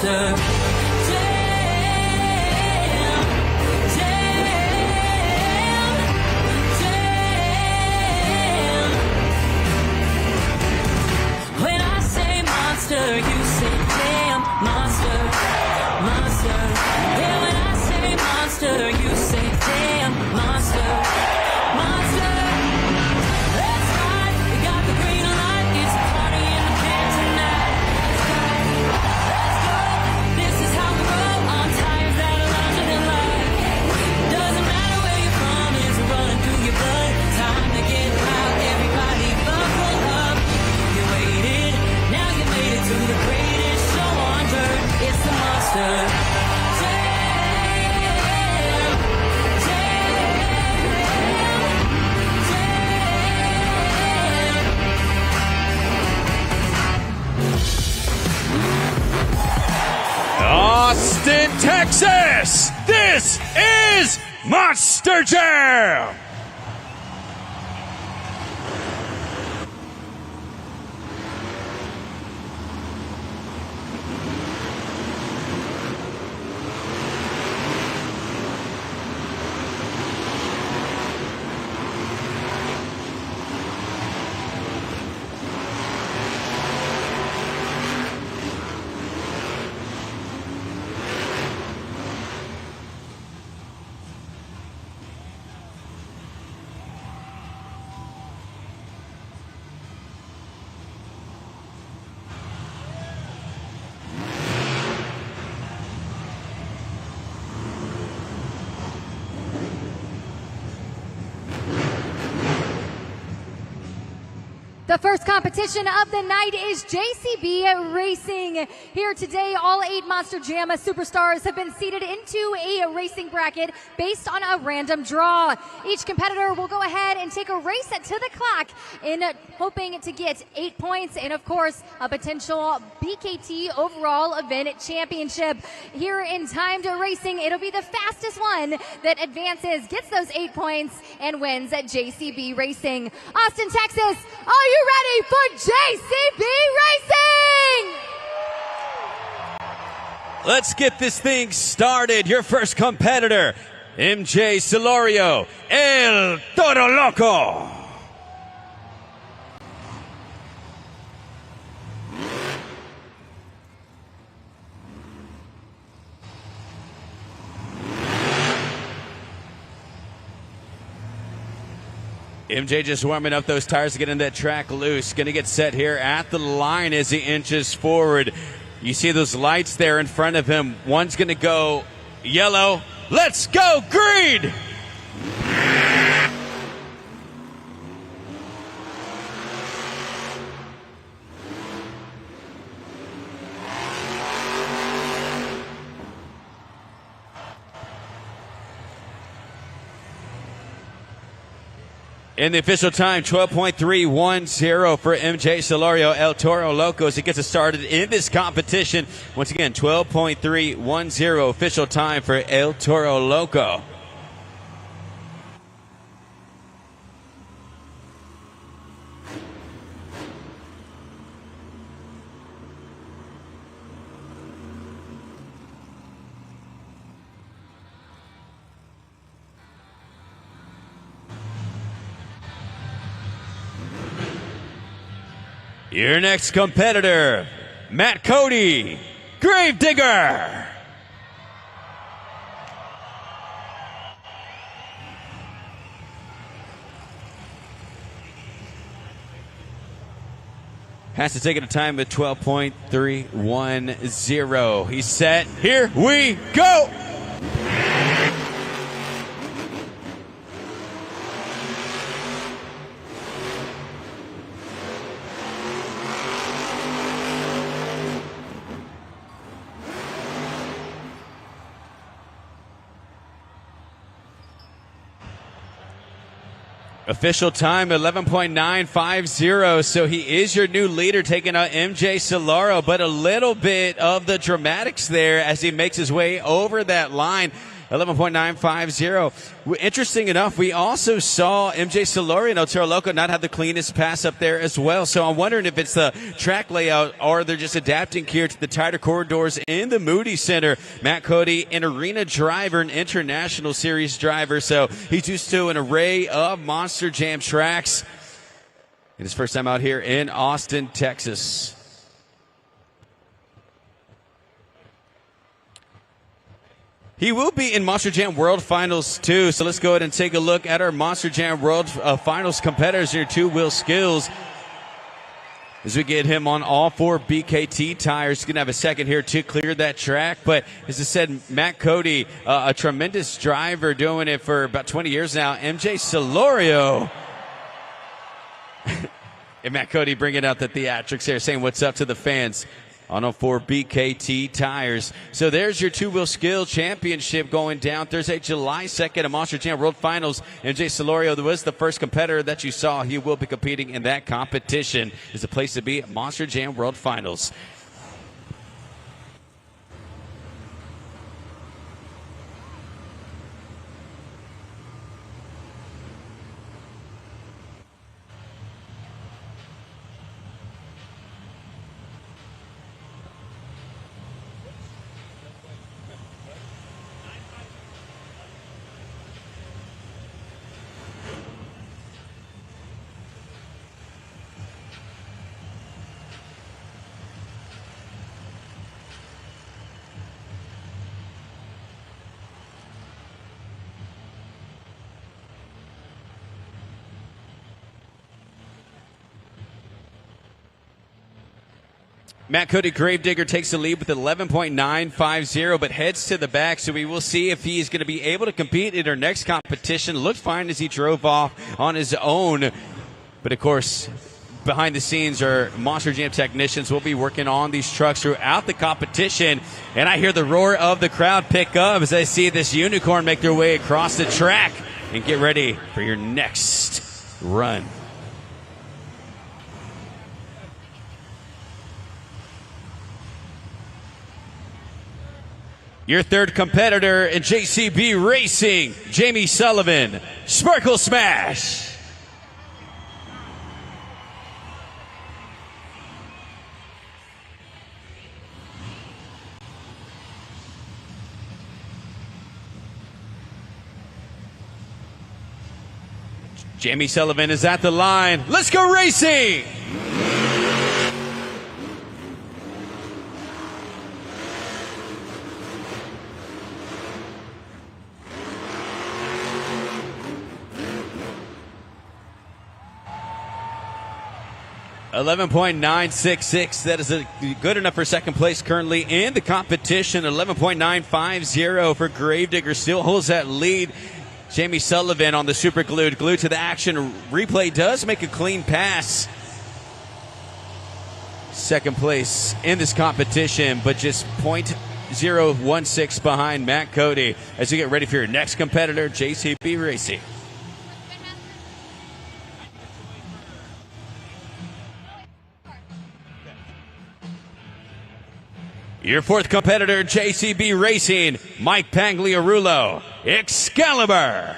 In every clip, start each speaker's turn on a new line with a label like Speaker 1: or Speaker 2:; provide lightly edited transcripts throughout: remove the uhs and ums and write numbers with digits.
Speaker 1: monster. You say damn, monster, monster. Yeah, when I say monster, you say damn, monster, monster. That's right, we got the green light. It's a party in the pit tonight. Let's go, this is how we roll on tires that are larger than life. Doesn't matter where you're from, it's running through your blood. Time to get out, everybody buckle up. You waited, now you made it to the greatest show on earth. It's the monster.
Speaker 2: Austin, Texas, this is Monster Jam!
Speaker 3: The first competition of the night is JCB Racing. Here today, all 8 Monster Jam superstars have been seated into a racing bracket based on a random draw. Each competitor will go ahead and take a race to the clock in hoping to get 8 points and, of course, a potential BKT overall event championship. Here in timed racing, it'll be the fastest one that advances, gets those 8 points, and wins at JCB Racing. Austin, Texas, are you ready for JCB Racing?
Speaker 2: Let's get this thing started. Your first competitor, MJ Celorio, El Toro Loco. MJ just warming up those tires to get in that track loose. Going to get set here at the line as he inches forward. You see those lights there in front of him. One's going to go yellow. Let's go green! In the official time, 12.310 for MJ Celorio, El Toro Loco, as he gets us started in this competition. Once again, 12.310 official time for El Toro Loco. Your next competitor, Matt Cody, Gravedigger. Has to take it a time at 12.310. He's set. Here we go. Official time, 11.950, so he is your new leader, taking out MJ Celorio, but a little bit of the dramatics there as he makes his way over that line. 11.950. Interesting enough, we also saw MJ Solorio and El Toro Loco not have the cleanest pass up there as well. So I'm wondering if it's the track layout or they're just adapting here to the tighter corridors in the Moody Center. Matt Cody, an arena driver, an international series driver. So he's used to an array of Monster Jam tracks. And his first time out here in Austin, Texas. He will be in Monster Jam World Finals too, so let's go ahead and take a look at our Monster Jam World Finals competitors here, two-wheel skills. As we get him on all 4 BKT tires, he's going to have a second here to clear that track. But as I said, Matt Cody, a tremendous driver, doing it for about 20 years now. MJ Solorio. And Matt Cody bringing out the theatrics here, saying what's up to the fans on all 4 BKT tires. So there's your two-wheel skill championship going down Thursday, July 2nd at Monster Jam World Finals. MJ Solorio was the first competitor that you saw. He will be competing in that competition. It's a place to be at Monster Jam World Finals. Matt Cody Gravedigger takes the lead with 11.950, but heads to the back, so we will see if he's going to be able to compete in our next competition. Looked fine as he drove off on his own, but of course, behind the scenes, our Monster Jam technicians will be working on these trucks throughout the competition, and I hear the roar of the crowd pick up as I see this unicorn make their way across the track and get ready for your next run. Your third competitor in JCB Racing, Jamie Sullivan, Sparkle Smash. Jamie Sullivan is at the line. Let's go racing! 11.966. That is good enough for second place currently in the competition. 11.950 for Gravedigger. Still holds that lead. Jamie Sullivan on the super glued to the action. Replay does make a clean pass. Second place in this competition, but just 0.016 behind Matt Cody as you get ready for your next competitor, JCB Racing. Your fourth competitor, JCB Racing, Mike Pagliarulo, Excalibur.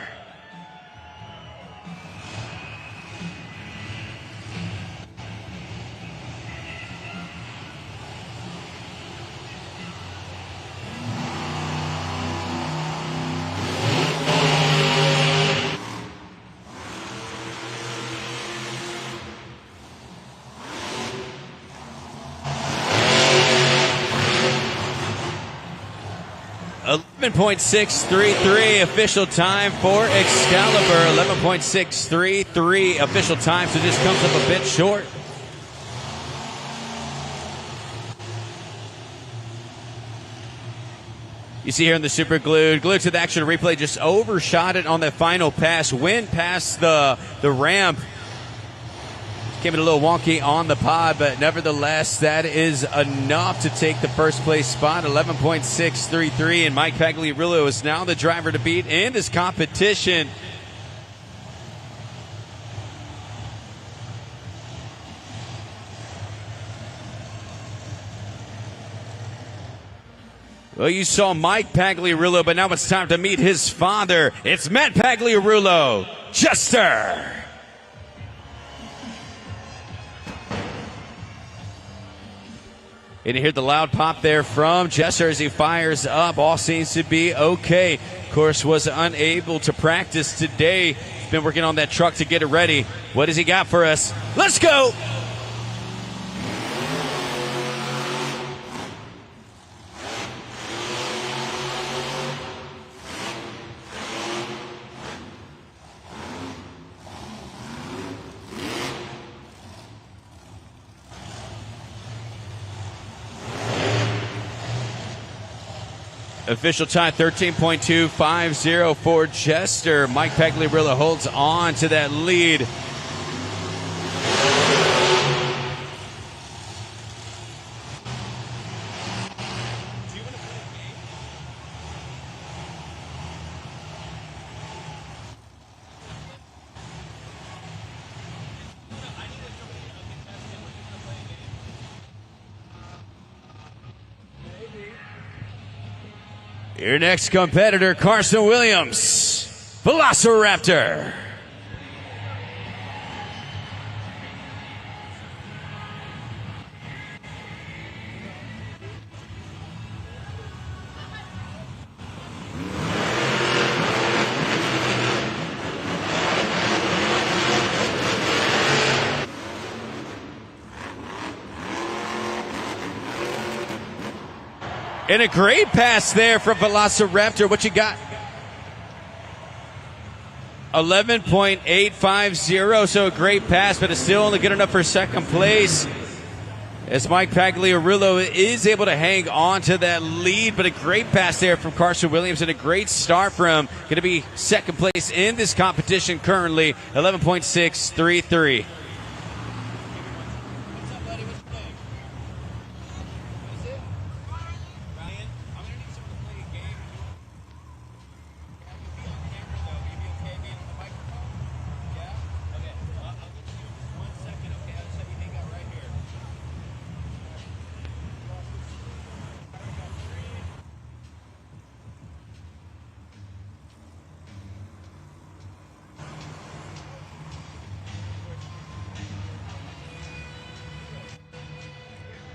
Speaker 2: .633 official time for Excalibur. 11.633 official time, so just comes up a bit short. You see here in the super glued to the action replay, just overshot it on the final pass, went past the ramp. Came in a little wonky on the pod, but nevertheless, that is enough to take the first place spot. 11.633, and Mike Pagliarulo is now the driver to beat in this competition. Well, you saw Mike Pagliarulo, but now it's time to meet his father. It's Matt Pagliarulo, Jester. And you hear the loud pop there from Jester as he fires up. All seems to be okay. Of course, was unable to practice today. He's been working on that truck to get it ready. What does he got for us? Let's go! Official time 13.250 for Jester. Mike Pagliarulo holds on to that lead. Your next competitor, Carson Williams, Velociraptor. And a great pass there from Velociraptor. What you got? 11.850, so a great pass, but it's still only good enough for second place. As Mike Pagliarulo is able to hang on to that lead, but a great pass there from Carson Williams and a great start from him. Going to be second place in this competition currently, 11.633.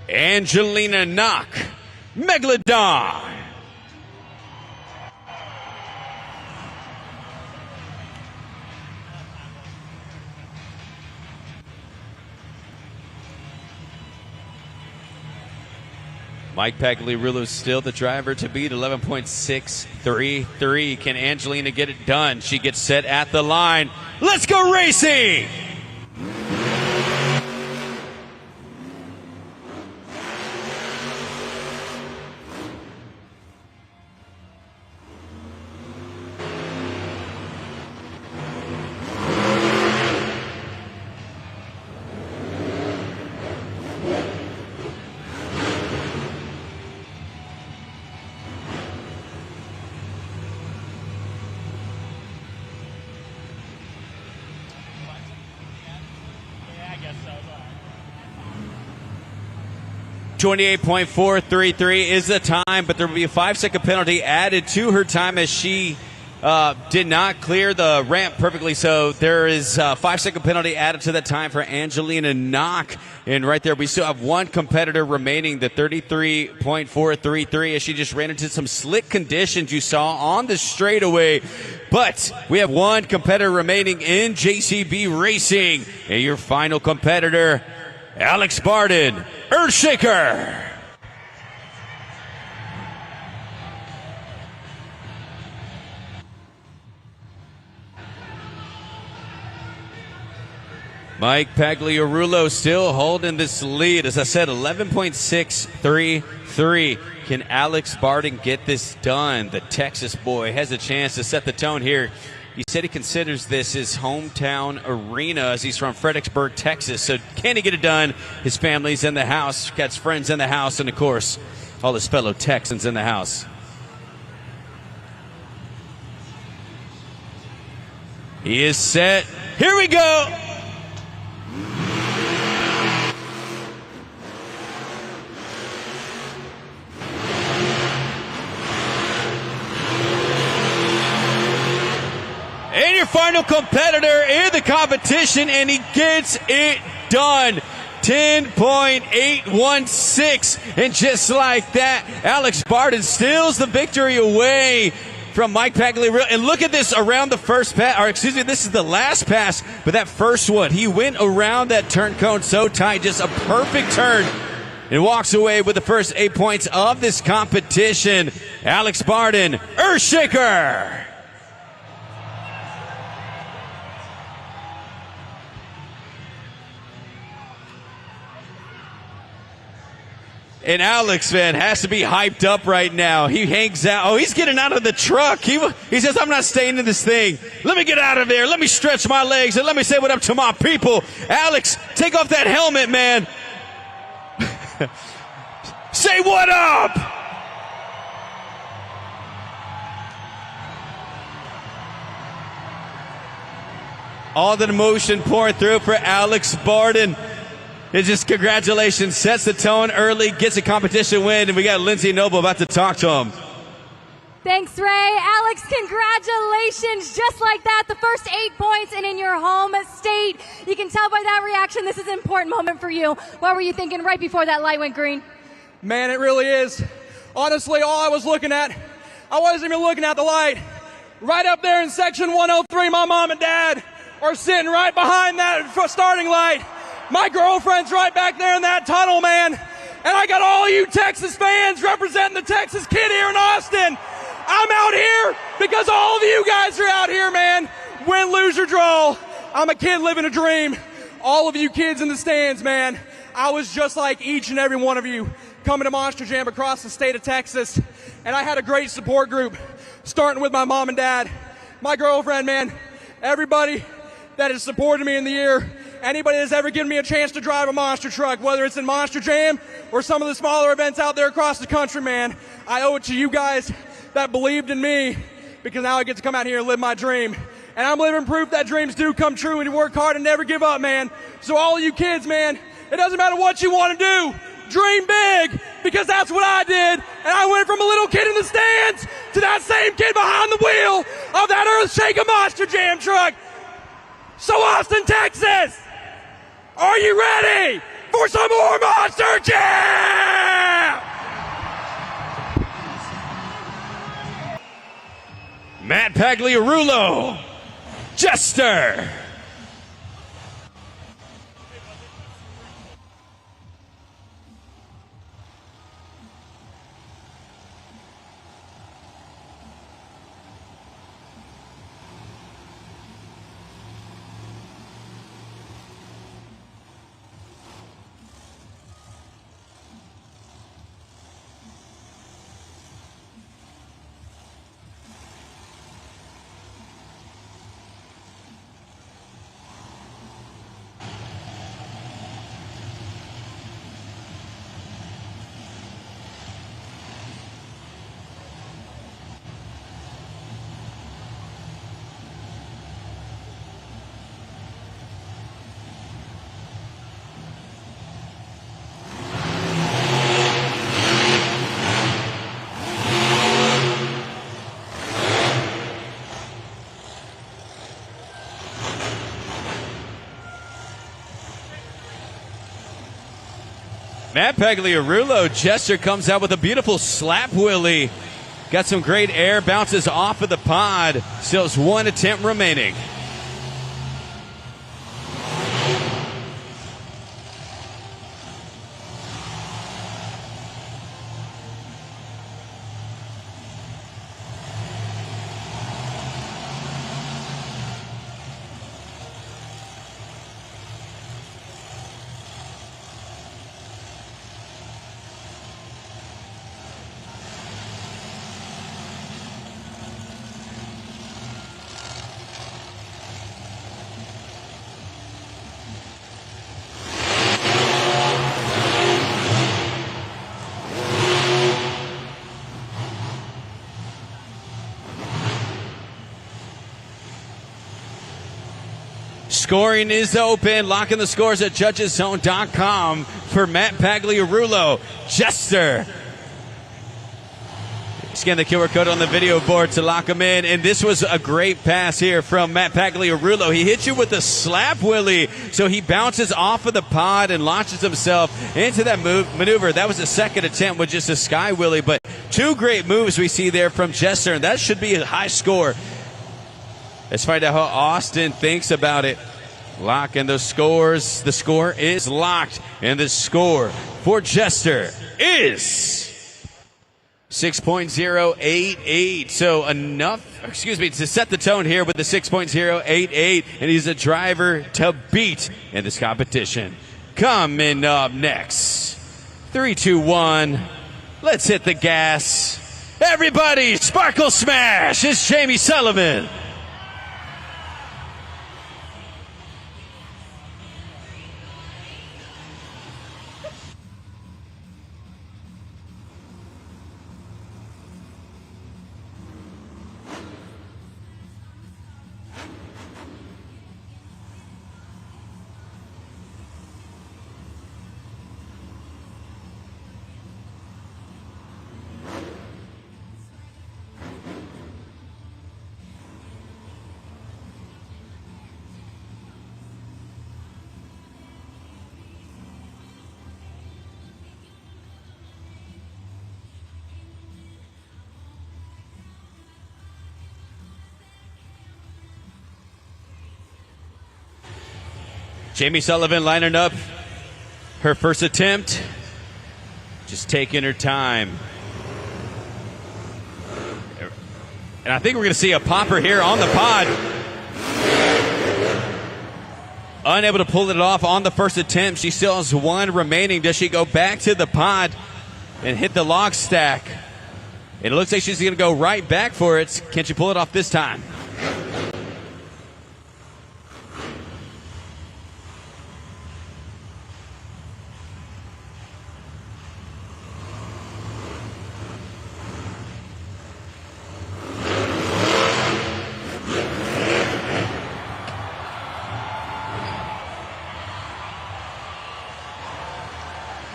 Speaker 2: Angelina Knock, Megalodon. Mike Pagliarulo still the driver to beat, 11.633. Can Angelina get it done? She gets set at the line. Let's go racing!
Speaker 4: I guess so.
Speaker 2: 28.433 is the time, but there will be a 5-second penalty added to her time as she did not clear the ramp perfectly. So there is a 5-second penalty added to that time for Angelina Knock. And right there, we still have one competitor remaining, the 33.433, as she just ran into some slick conditions you saw on the straightaway. But we have one competitor remaining in JCB Racing. And your final competitor, Alex Barden, Earthshaker. Mike Pagliarulo still holding this lead. As I said, 11.633. Can Alex Barden get this done? The Texas boy has a chance to set the tone here. He said he considers this his hometown arena as he's from Fredericksburg, Texas. So can he get it done? His family's in the house, got his friends in the house, and of course, all his fellow Texans in the house. He is set. Here we go. your final competitor in the competition, and he gets it done. 10.816. And just like that, Alex Barden steals the victory away from Mike Pagliarulo. And look at this around the first pass, or excuse me, this is the last pass, but that first one, he went around that turn cone so tight, just a perfect turn, and walks away with the first 8 points of this competition. Alex Barden, Earthshaker. And Alex, man, has to be hyped up right now. He hangs out. Oh, he's getting out of the truck. He says, I'm not staying in this thing. Let me get out of there. Let me stretch my legs and let me say what up to my people. Alex, take off that helmet, man. Say what up. All the emotion pouring through for Alex Barden. It's just congratulations, sets the tone early, gets a competition win, and we got Lindsay Noble about to talk to him.
Speaker 3: Thanks, Ray. Alex, congratulations. Just like that, the first 8 points and in your home state. You can tell by that reaction this is an important moment for you. What were you thinking right before that light went green?
Speaker 5: Man, it really is. Honestly, all I was looking at, I wasn't even looking at the light. Right up there in section 103, my mom and dad are sitting right behind that starting light. My girlfriend's right back there in that tunnel, man. And I got all you Texas fans representing the Texas kid here in Austin. I'm out here because all of you guys are out here, man. Win, lose, or draw. I'm a kid living a dream. All of you kids in the stands, man. I was just like each and every one of you coming to Monster Jam across the state of Texas. And I had a great support group, starting with my mom and dad, my girlfriend, man. Everybody that has supported me in the year. Anybody that's ever given me a chance to drive a monster truck, whether it's in Monster Jam or some of the smaller events out there across the country, man, I owe it to you guys that believed in me, because now I get to come out here and live my dream. And I'm living proof that dreams do come true when you work hard and never give up, man. So all of you kids, man, it doesn't matter what you want to do. Dream big, because that's what I did. And I went from a little kid in the stands to that same kid behind the wheel of that Earthshaker Monster Jam truck. So Austin, Texas, are you ready for some more Monster Jam?
Speaker 2: Matt Pagliarulo, Jester. Matt Pagliarulo, Jester, comes out with a beautiful slap wheelie. Got some great air, bounces off of the pod. Still has one attempt remaining. Scoring is open. Locking the scores at judgeszone.com for Matt Pagliarulo. Jester Scan the QR code on the video board to lock him in. And this was a great pass here from Matt Pagliarulo. He hits you with a slap wheelie. So he bounces off of the pod and launches himself into that maneuver. That was the second attempt with just a sky wheelie. But two great moves we see there from Jester. And that should be a high score. Let's find out how Austin thinks about it. Locking those scores. The score is locked. And the score for Jester is 6.088. So enough, to set the tone here with the 6.088. And he's a driver to beat in this competition. Coming up next, 3, 2, 1. Let's hit the gas. Everybody, Sparkle Smash. It's Jamie Sullivan. Jamie Sullivan lining up her first attempt, just taking her time. And I think we're going to see a popper here on the pod. Unable to pull it off on the first attempt. She still has one remaining. Does she go back to the pod and hit the log stack? It looks like she's going to go right back for it. Can she pull it off this time?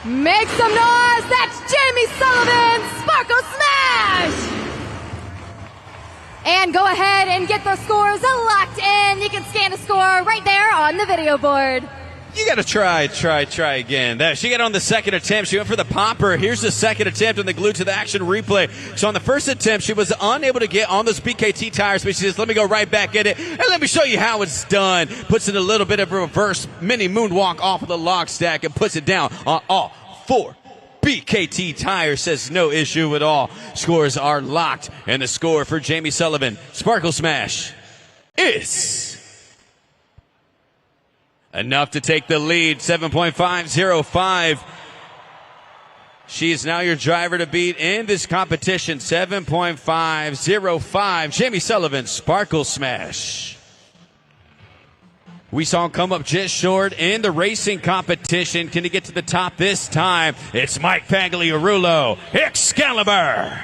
Speaker 3: Make some noise! That's Jamie Sullivan! Sparkle Smash! And go ahead and get those scores locked in. You can scan a score right there on the video board.
Speaker 2: You got to try again. She got on the second attempt. She went for the popper. Here's the second attempt on the glued to the action replay. So on the first attempt, she was unable to get on those BKT tires, but she says, let me go right back in it, and let me show you how it's done. Puts in a little bit of a reverse mini moonwalk off of the log stack and puts it down on all 4 BKT tires. Says no issue at all. Scores are locked, and the score for Jamie Sullivan, Sparkle Smash, is enough to take the lead, 7.505. She is now your driver to beat in this competition, 7.505. Jamie Sullivan, Sparkle Smash. We saw him come up just short in the racing competition. Can he get to the top this time? It's Mike Pagliarulo, Excalibur.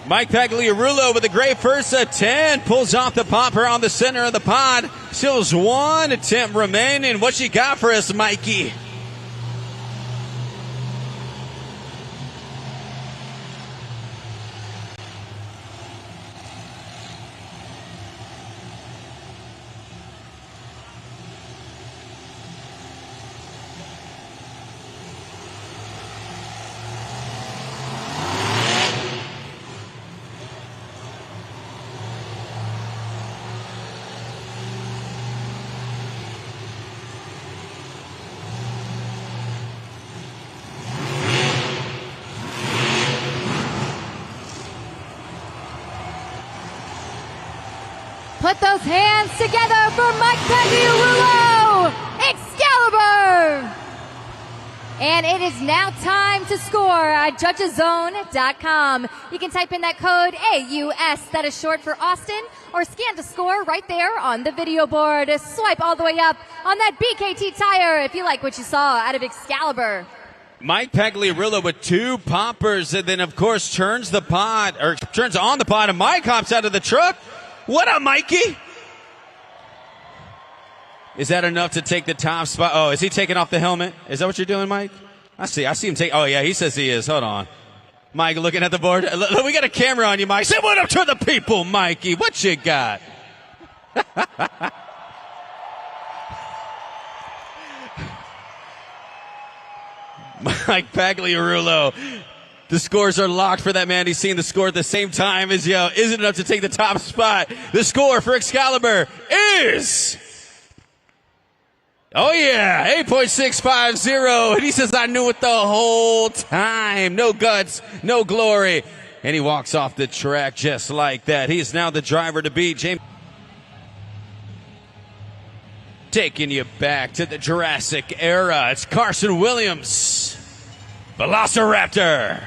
Speaker 2: Mike Pagliarulo with a great first attempt. Pulls off the popper on the center of the pod. Still has one attempt remaining. What you got for us, Mikey?
Speaker 3: Put those hands together for Mike Pagliarulo, Excalibur! And it is now time to score at judgeszone.com. You can type in that code AUS, that is short for Austin, or scan to score right there on the video board. Swipe all the way up on that BKT tire if you like what you saw out of Excalibur.
Speaker 2: Mike Pagliarulo with 2 poppers, and then of course turns on the pod, and Mike hops out of the truck. What up, Mikey? Is that enough to take the top spot? Oh, is he taking off the helmet? Is that what you're doing, Mike? I see him take. Oh yeah, he says he is. Hold on, Mike, looking at the board. Look, we got a camera on you, Mike. Say what up to the people, Mikey. What you got? Mike Pagliarulo. The scores are locked for that man. He's seeing the score at the same time as yo. Isn't enough to take the top spot. The score for Excalibur is, oh yeah, 8.650. And he says, I knew it the whole time. No guts, no glory. And he walks off the track just like that. He is now the driver to beat. James, taking you back to the Jurassic era. It's Carson Williams, Velociraptor.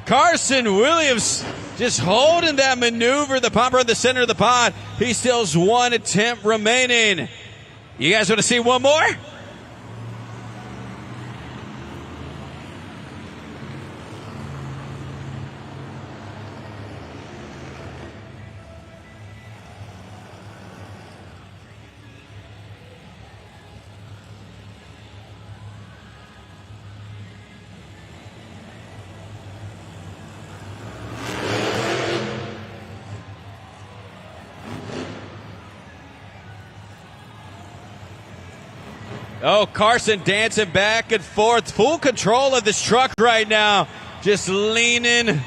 Speaker 2: Carson Williams just holding that maneuver, the popper in the center of the pod. He still has 1 attempt remaining. You guys want to see one more? Oh, Carson dancing back and forth. Full control of this truck right now. Just leaning.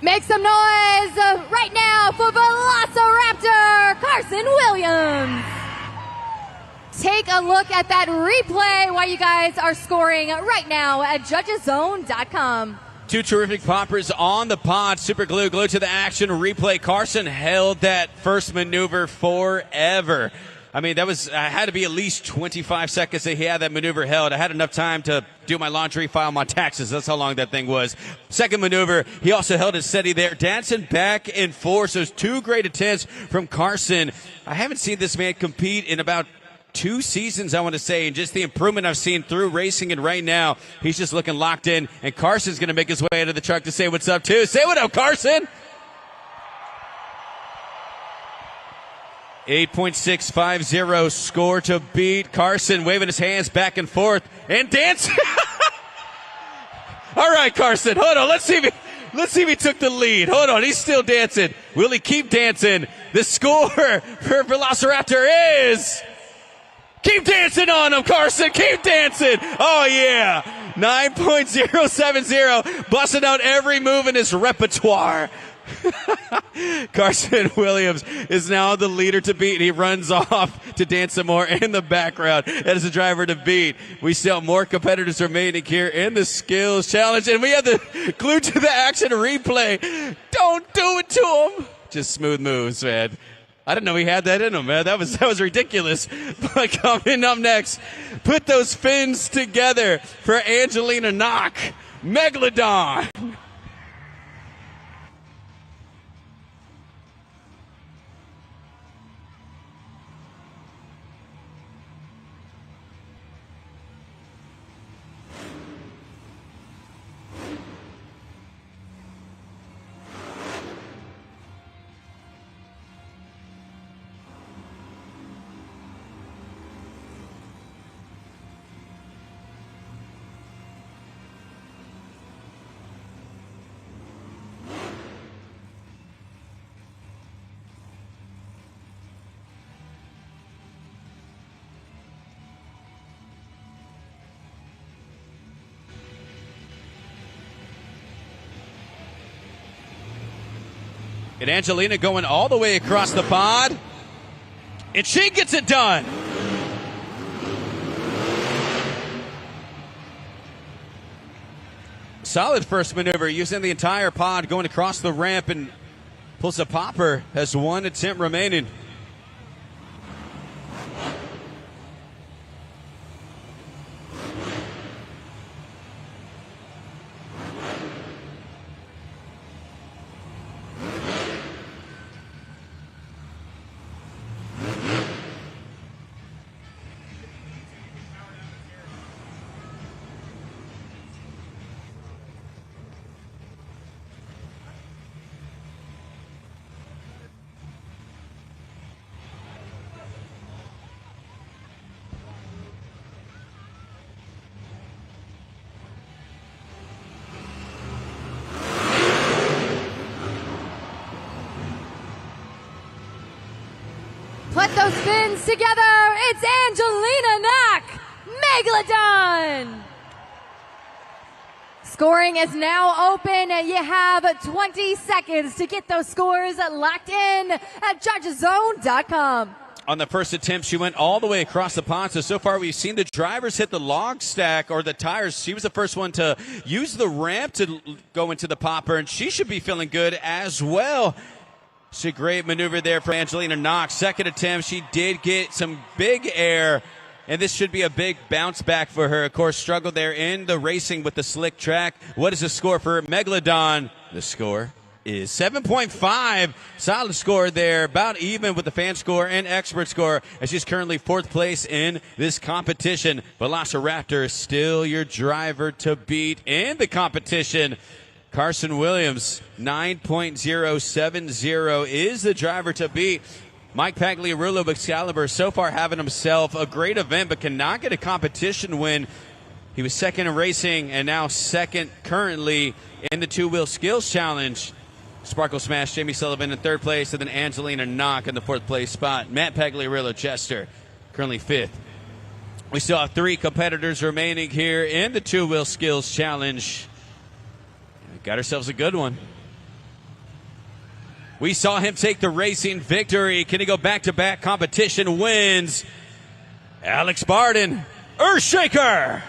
Speaker 3: Make some noise right now for Velociraptor, Carson Williams. Take a look at that replay while you guys are scoring right now at judgeszone.com.
Speaker 2: 2 terrific poppers on the pod. Super glue, glued to the action. Replay. Carson held that first maneuver forever. I mean, that was had to be at least 25 seconds that he had that maneuver held. I had enough time to do my laundry, file my taxes. That's how long that thing was. Second maneuver, he also held it steady there, dancing back and forth. So it's 2 great attempts from Carson. I haven't seen this man compete in about 2 seasons, I want to say, and just the improvement I've seen through racing, and right now he's just looking locked in, and Carson's going to make his way out of the truck to say what's up too. Say what up, Carson. 8.650 score to beat. Carson waving his hands back and forth and dancing. All right, Carson, hold on. Let's see if he took the lead. Hold on, he's still dancing. Will he keep dancing? The score for Velociraptor is... Keep dancing on him, Carson. Keep dancing. Oh, yeah. 9.070. Busting out every move in his repertoire. Carson Williams is now the leader to beat. He runs off to dance some more in the background as the driver to beat. We still have more competitors remaining here in the skills challenge, and we have the glued to the action replay. Don't do it to him. Just smooth moves, man. I didn't know he had that in him, man. That was ridiculous. But coming up next, put those fins together for Angelina Knock, Megalodon. And Angelina going all the way across the pod. And she gets it done. Solid first maneuver, using the entire pod, going across the ramp and pulls a popper. Has one attempt remaining.
Speaker 3: Put those fins together. It's Angelina Knock, Megalodon. Scoring is now open. You have 20 seconds to get those scores locked in at judgeszone.com.
Speaker 2: On the first attempt, she went all the way across the pond. So far, we've seen the drivers hit the log stack or the tires. She was the first one to use the ramp to go into the popper, and she should be feeling good as well. It's a great maneuver there for Angelina Knox. Second attempt, she did get some big air, and this should be a big bounce back for her. Of course, struggled there in the racing with the slick track. What is the score for Megalodon? The score is 7.5. Solid score there, about even with the fan score and expert score, as she's currently fourth place in this competition. Velociraptor is still your driver to beat in the competition. Carson Williams, 9.070 is the driver to beat. Mike Pagliarulo of Excalibur so far having himself a great event, but cannot get a competition win. He was second in racing and now second currently in the two-wheel skills challenge. Sparkle Smash, Jamie Sullivan in third place, and then Angelina Knock in the fourth place spot. Matt Pagliarulo, Chester, currently fifth. We still have three competitors remaining here in the two-wheel skills challenge. Got ourselves a good one. We saw him take the racing victory. Can he go back-to-back competition wins? Alex Barden, Earthshaker.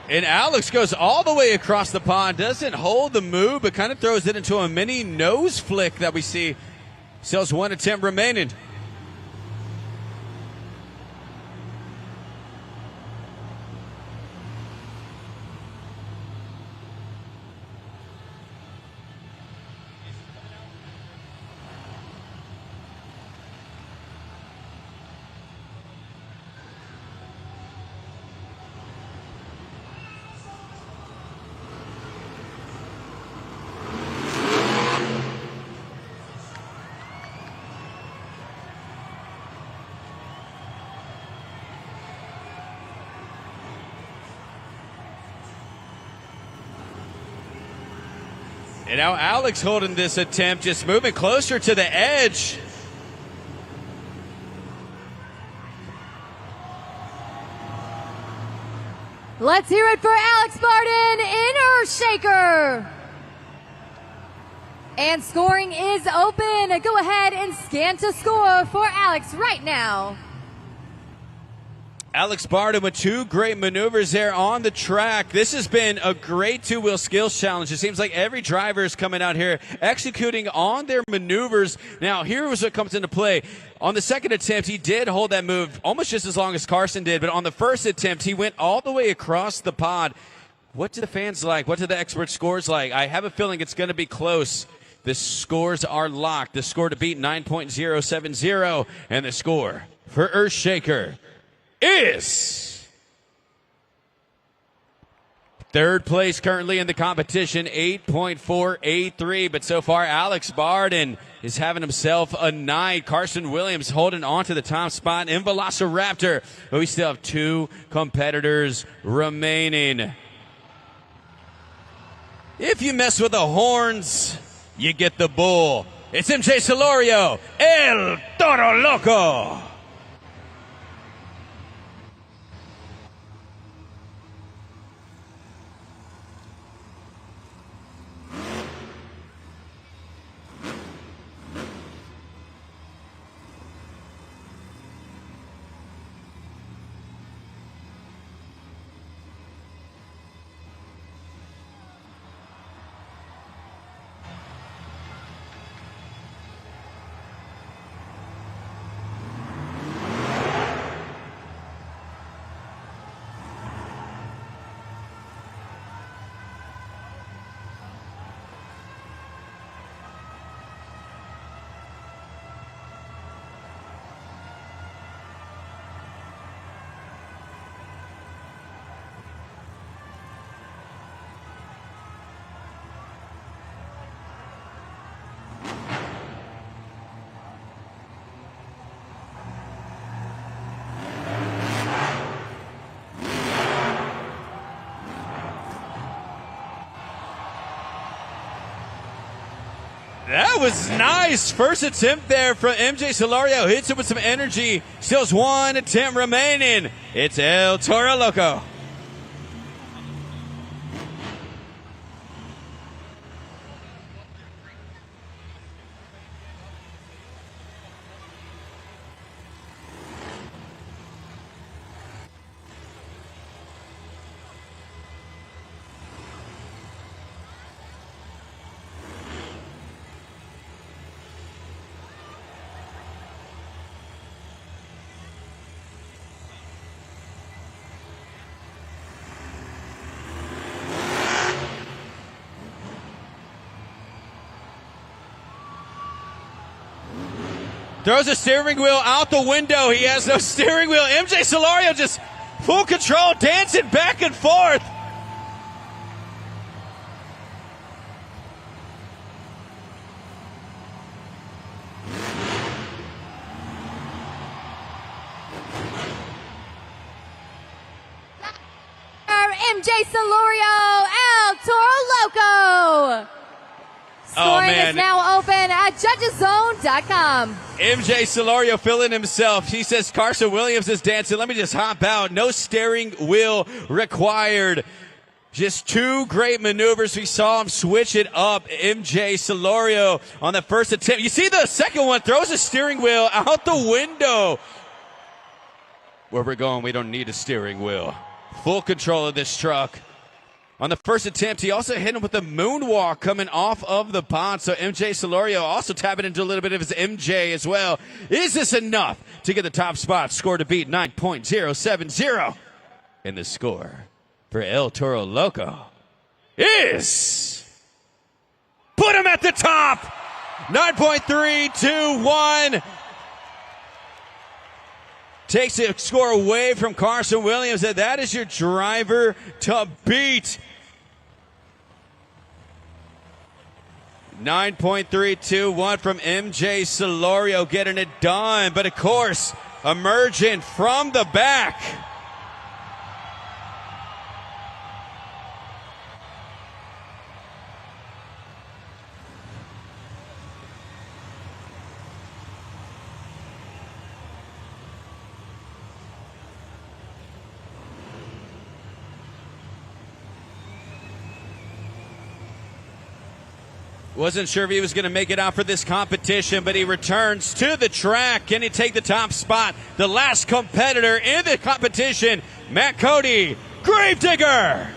Speaker 2: And Alex goes all the way across the pond, doesn't hold the move, but kind of throws it into a mini nose flick that we see. Still has one attempt remaining. And now Alex holding this attempt, just moving closer to the edge.
Speaker 3: Let's hear it for Alex Barden, inner shaker. And scoring is open. Go ahead and scan to score for Alex right now.
Speaker 2: Alex Barden with two great maneuvers there on the track. This has been a great two-wheel skills challenge. It seems like every driver is coming out here executing on their maneuvers. Now, here's what comes into play. On the second attempt, he did hold that move almost just as long as Carson did, but on the first attempt, he went all the way across the pod. What do the fans like? What do the expert scores like? I have a feeling it's going to be close. The scores are locked. The score to beat 9.070, and the score for Earthshaker is third place currently in the competition, 8.483. But so far, Alex Barden is having himself a night. Carson Williams holding on to the top spot in Velociraptor. But we still have two competitors remaining. If you mess with the horns, you get the bull. It's MJ Solorio, El Toro Loco. That was nice. First attempt there from MJ Solorio. Hits it with some energy. Still has one attempt remaining. It's El Toro Loco. Throws the steering wheel out the window. He has no steering wheel. MJ Solorio just full control, dancing back and forth.
Speaker 3: MJ Solorio, El Toro Loco. Scoring is now open at judgeszone.com.
Speaker 2: MJ Solorio feeling himself. He says Carson Williams is dancing. Let me just hop out. No steering wheel required. Just two great maneuvers. We saw him switch it up. MJ Solorio on the first attempt. You see the second one, throws a steering wheel out the window. Where we're going, we don't need a steering wheel. Full control of this truck. On the first attempt, he also hit him with a moonwalk coming off of the pod. So MJ Solorio also tapping into a little bit of his MJ as well. Is this enough to get the top spot? Score to beat 9.070. And the score for El Toro Loco is... Put him at the top! 9.321. Takes the score away from Carson Williams, and that is your driver to beat. 9.321 from MJ Solorio getting it done. But of course, emerging from the back, Wasn't sure if he was going to make it out for this competition, but he returns to the track. Can he take the top spot? The last competitor in the competition, Matt Cody, Gravedigger.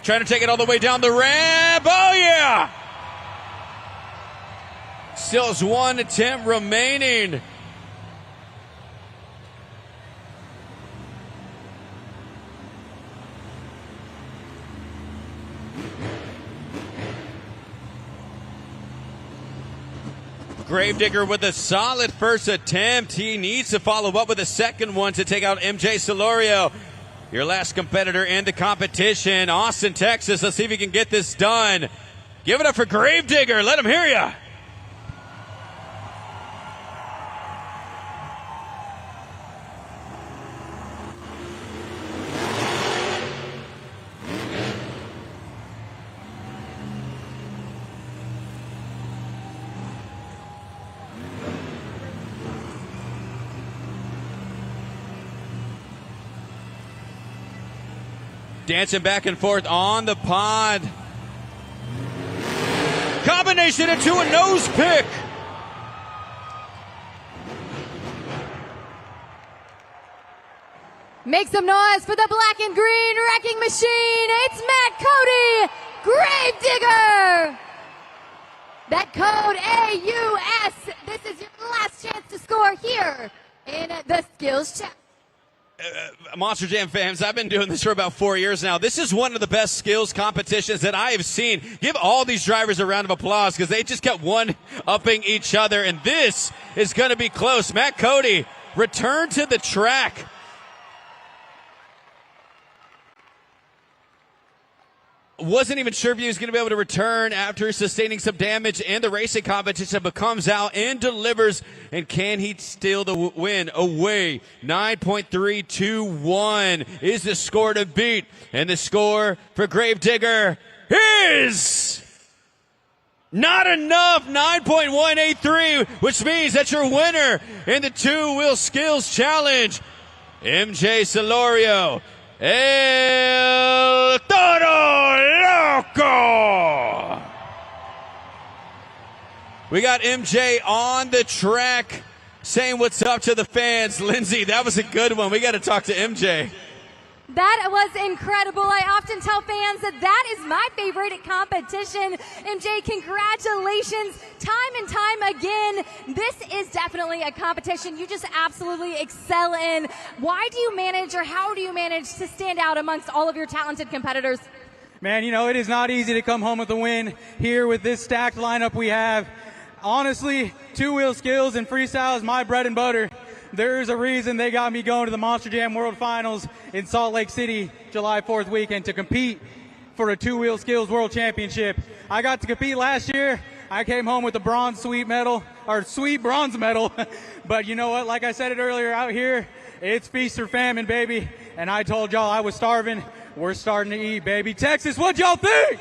Speaker 2: Trying to take it all the way down the ramp. Oh, yeah! Still has one attempt remaining. Gravedigger with a solid first attempt. He needs to follow up with a second one to take out MJ Solorio. Your last competitor in the competition, Austin, Texas. Let's see if he can get this done. Give it up for Gravedigger. Let him hear ya. Dancing back and forth on the pod. Combination into a nose pick.
Speaker 3: Make some noise for the black and green wrecking machine. It's Matt Cody, Gravedigger. That code AUS. This is your last chance to score here in the skills check.
Speaker 2: Monster Jam fans, I've been doing this for about 4 years now. This is one of the best skills competitions that I have seen. Give all these drivers a round of applause because they just kept one-upping each other, and this is going to be close. Matt Cody returned to the track. Wasn't even sure if he was going to be able to return after sustaining some damage in the racing competition, but comes out and delivers. And can he steal the win away? 9.321 is the score to beat. And the score for Gravedigger is not enough. 9.183, which means that your winner in the two-wheel skills challenge, MJ Solorio, El Toro Loco. We got MJ on the track saying what's up to the fans. Lindsay, that was a good one. We got to talk to MJ.
Speaker 3: That was incredible. I often tell fans that that is my favorite competition. MJ, congratulations. Time and time again, this is definitely a competition you just absolutely excel in. Why do you manage, or how do you manage to stand out amongst all of your talented competitors?
Speaker 5: Man, you know, it is not easy to come home with a win here with this stacked lineup we have. Honestly, two-wheel skills and freestyle is my bread and butter. There's a reason they got me going to the Monster Jam World Finals in Salt Lake City, July 4th weekend, to compete for a two-wheel skills world championship. I got to compete last year. I came home with a sweet bronze medal. But you know what? Like I said it earlier, out here, it's feast or famine, baby. And I told y'all I was starving. We're starting to eat, baby. Texas, what'd y'all think?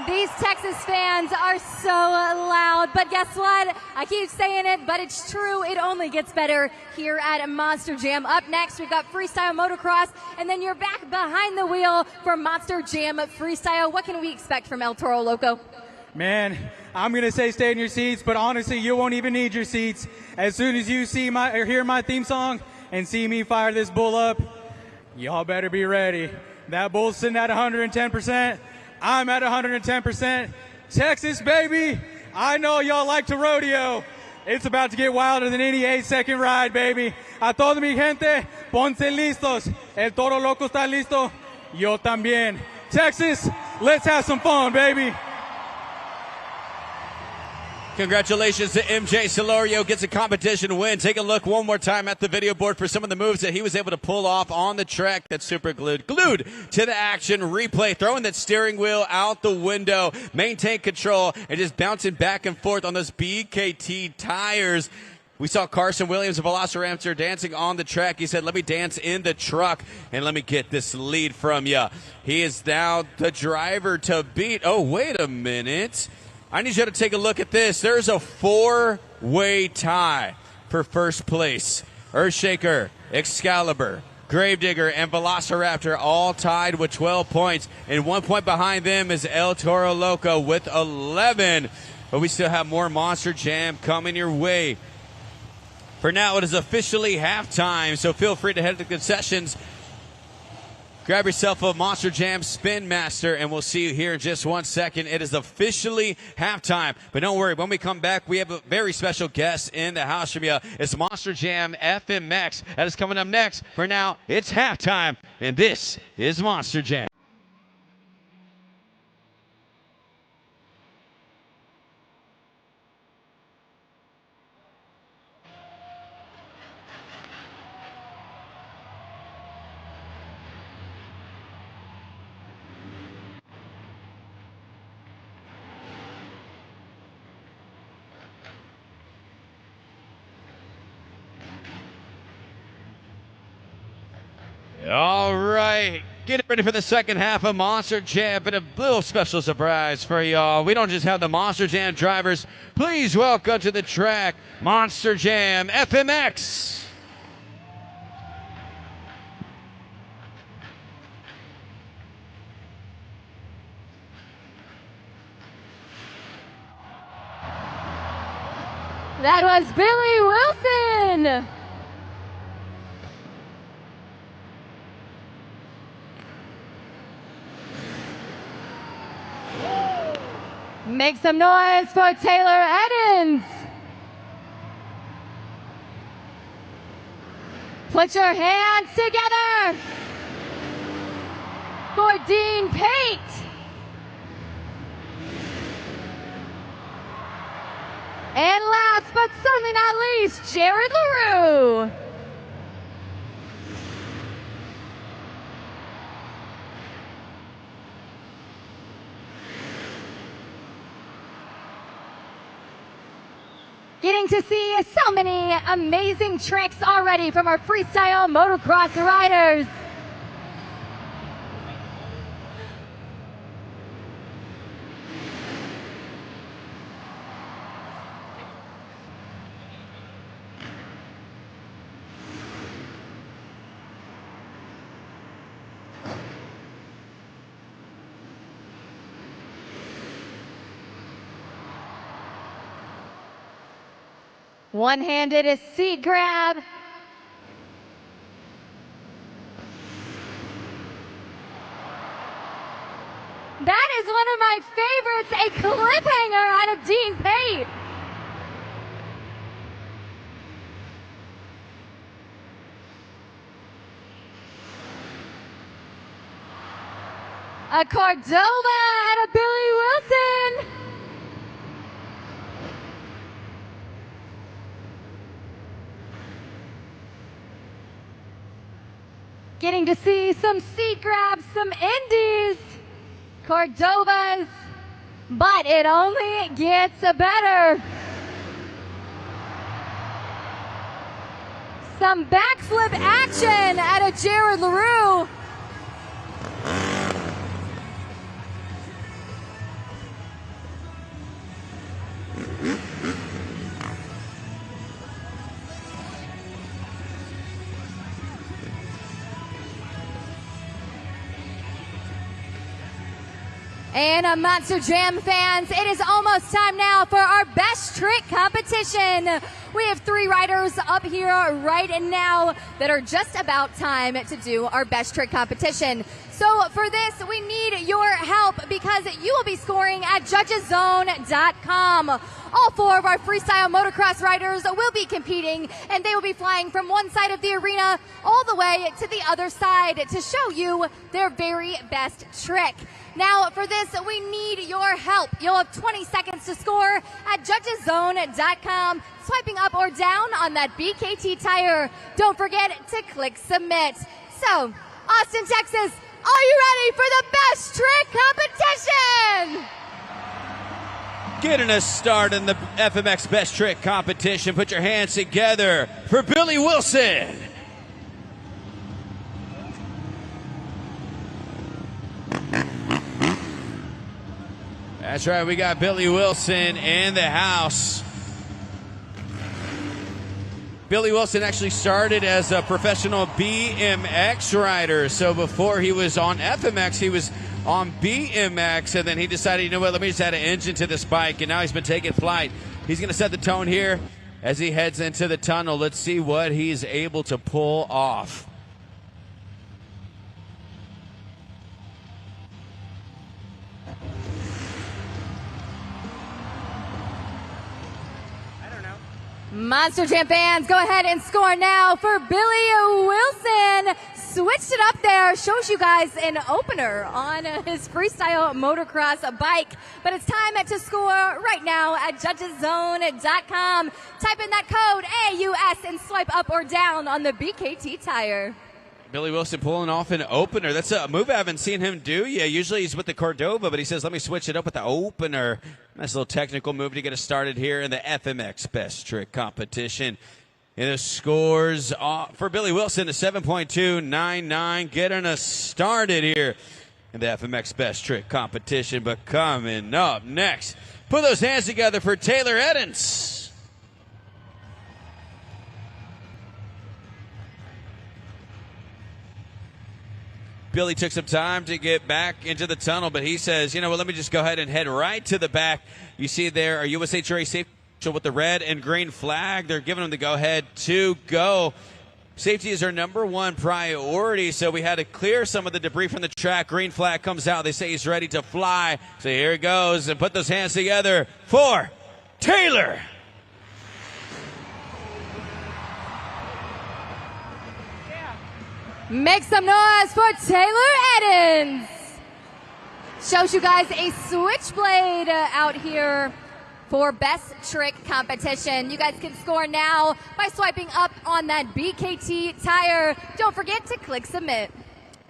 Speaker 3: These Texas fans are so loud, but guess what? I keep saying it, but it's true. It only gets better here at Monster Jam. Up next, we've got freestyle motocross, and then you're back behind the wheel for Monster Jam freestyle. What can we expect from El Toro Loco?
Speaker 5: Man, I'm going to say stay in your seats, but honestly, you won't even need your seats. As soon as you see or hear my theme song and see me fire this bull up, y'all better be ready. That bull's sitting at 110%. I'm at 110%. Texas, baby, I know y'all like to rodeo. It's about to get wilder than any 8-second ride, baby. A toda mi gente, ponse listos. El Toro Loco está listo. Yo también. Texas, let's have some fun, baby.
Speaker 2: Congratulations to MJ Solorio, gets a competition win. Take a look one more time at the video board for some of the moves that he was able to pull off on the track. That's super glued to the action. Replay, throwing that steering wheel out the window, maintain control, and just bouncing back and forth on those BKT tires. We saw Carson Williams, a Velociraptor, dancing on the track. He said, let me dance in the truck and let me get this lead from you. He is now the driver to beat. Oh, wait a minute. I need you to take a look at this. There's a 4-way tie for first place. Earthshaker, Excalibur, Gravedigger, and Velociraptor all tied with 12 points. And 1 point behind them is El Toro Loco with 11. But we still have more Monster Jam coming your way. For now, it is officially halftime, so feel free to head to the concessions. Grab yourself a Monster Jam Spin Master, and we'll see you here in just 1 second. It is officially halftime. But don't worry, when we come back, we have a very special guest in the house from you. It's Monster Jam FMX. That is coming up next. For now, it's halftime, and this is Monster Jam. All right, get ready for the second half of Monster Jam, but a little special surprise for y'all. We don't just have the Monster Jam drivers. Please welcome to the track, Monster Jam FMX.
Speaker 3: That was Billy Wilson. Make some noise for Taylor Eddins. Put your hands together for Dean Pate. And last but certainly not least, Jared LaRue. Getting to see so many amazing tricks already from our freestyle motocross riders. One-handed is seat grab. That is one of my favorites, a cliffhanger out of Dean Pate. A Cordova and a Billy Wilson. Getting to see some seat grabs, some indies, Cordovas, but it only gets better. Some backflip action out of Jared LaRue. And Monster Jam fans, it is almost time now for our best trick competition. We have 3 riders up here right now that are just about time to do our best trick competition. So for this, we need your help because you will be scoring at judgeszone.com. All 4 of our freestyle motocross riders will be competing, and they will be flying from one side of the arena all the way to the other side to show you their very best trick. Now, for this, we need your help. You'll have 20 seconds to score at judgeszone.com, swiping up or down on that BKT tire. Don't forget to click submit. So, Austin, Texas, are you ready for the best trick competition?
Speaker 2: Getting us started in the FMX Best Trick competition. Put your hands together for Billy Wilson. That's right, we got Billy Wilson in the house. Billy Wilson actually started as a professional BMX rider. So before he was on FMX, he was on BMX, and then he decided, you know what, let me just add an engine to this bike, and now he's been taking flight. He's going to set the tone here as he heads into the tunnel. Let's see what he's able to pull off.
Speaker 3: Monster Jam fans, go ahead and score now for Billy Wilson. Switched it up there, shows you guys an opener on his freestyle motocross bike. But it's time to score right now at judgeszone.com. Type in that code AUS and swipe up or down on the BKT tire.
Speaker 2: Billy Wilson pulling off an opener. That's a move I haven't seen him do. Yeah, usually he's with the Cordova, but he says, let me switch it up with the opener. Nice little technical move to get us started here in the FMX Best Trick competition. And the scores for Billy Wilson, a 7.299, getting us started here in the FMX Best Trick competition. But coming up next, put those hands together for Taylor Eddins. Billy took some time to get back into the tunnel, but he says, you know what, let me just go ahead and head right to the back. You see there our USA Race Safety with the red and green flag. They're giving them the go-ahead to go. Safety is our number one priority, so we had to clear some of the debris from the track. Green flag comes out. They say he's ready to fly. So here he goes, and put those hands together for Taylor.
Speaker 3: Make some noise for Taylor Eddins. Shows you guys a switchblade out here for Best Trick competition. You guys can score now by swiping up on that BKT tire. Don't forget to click submit.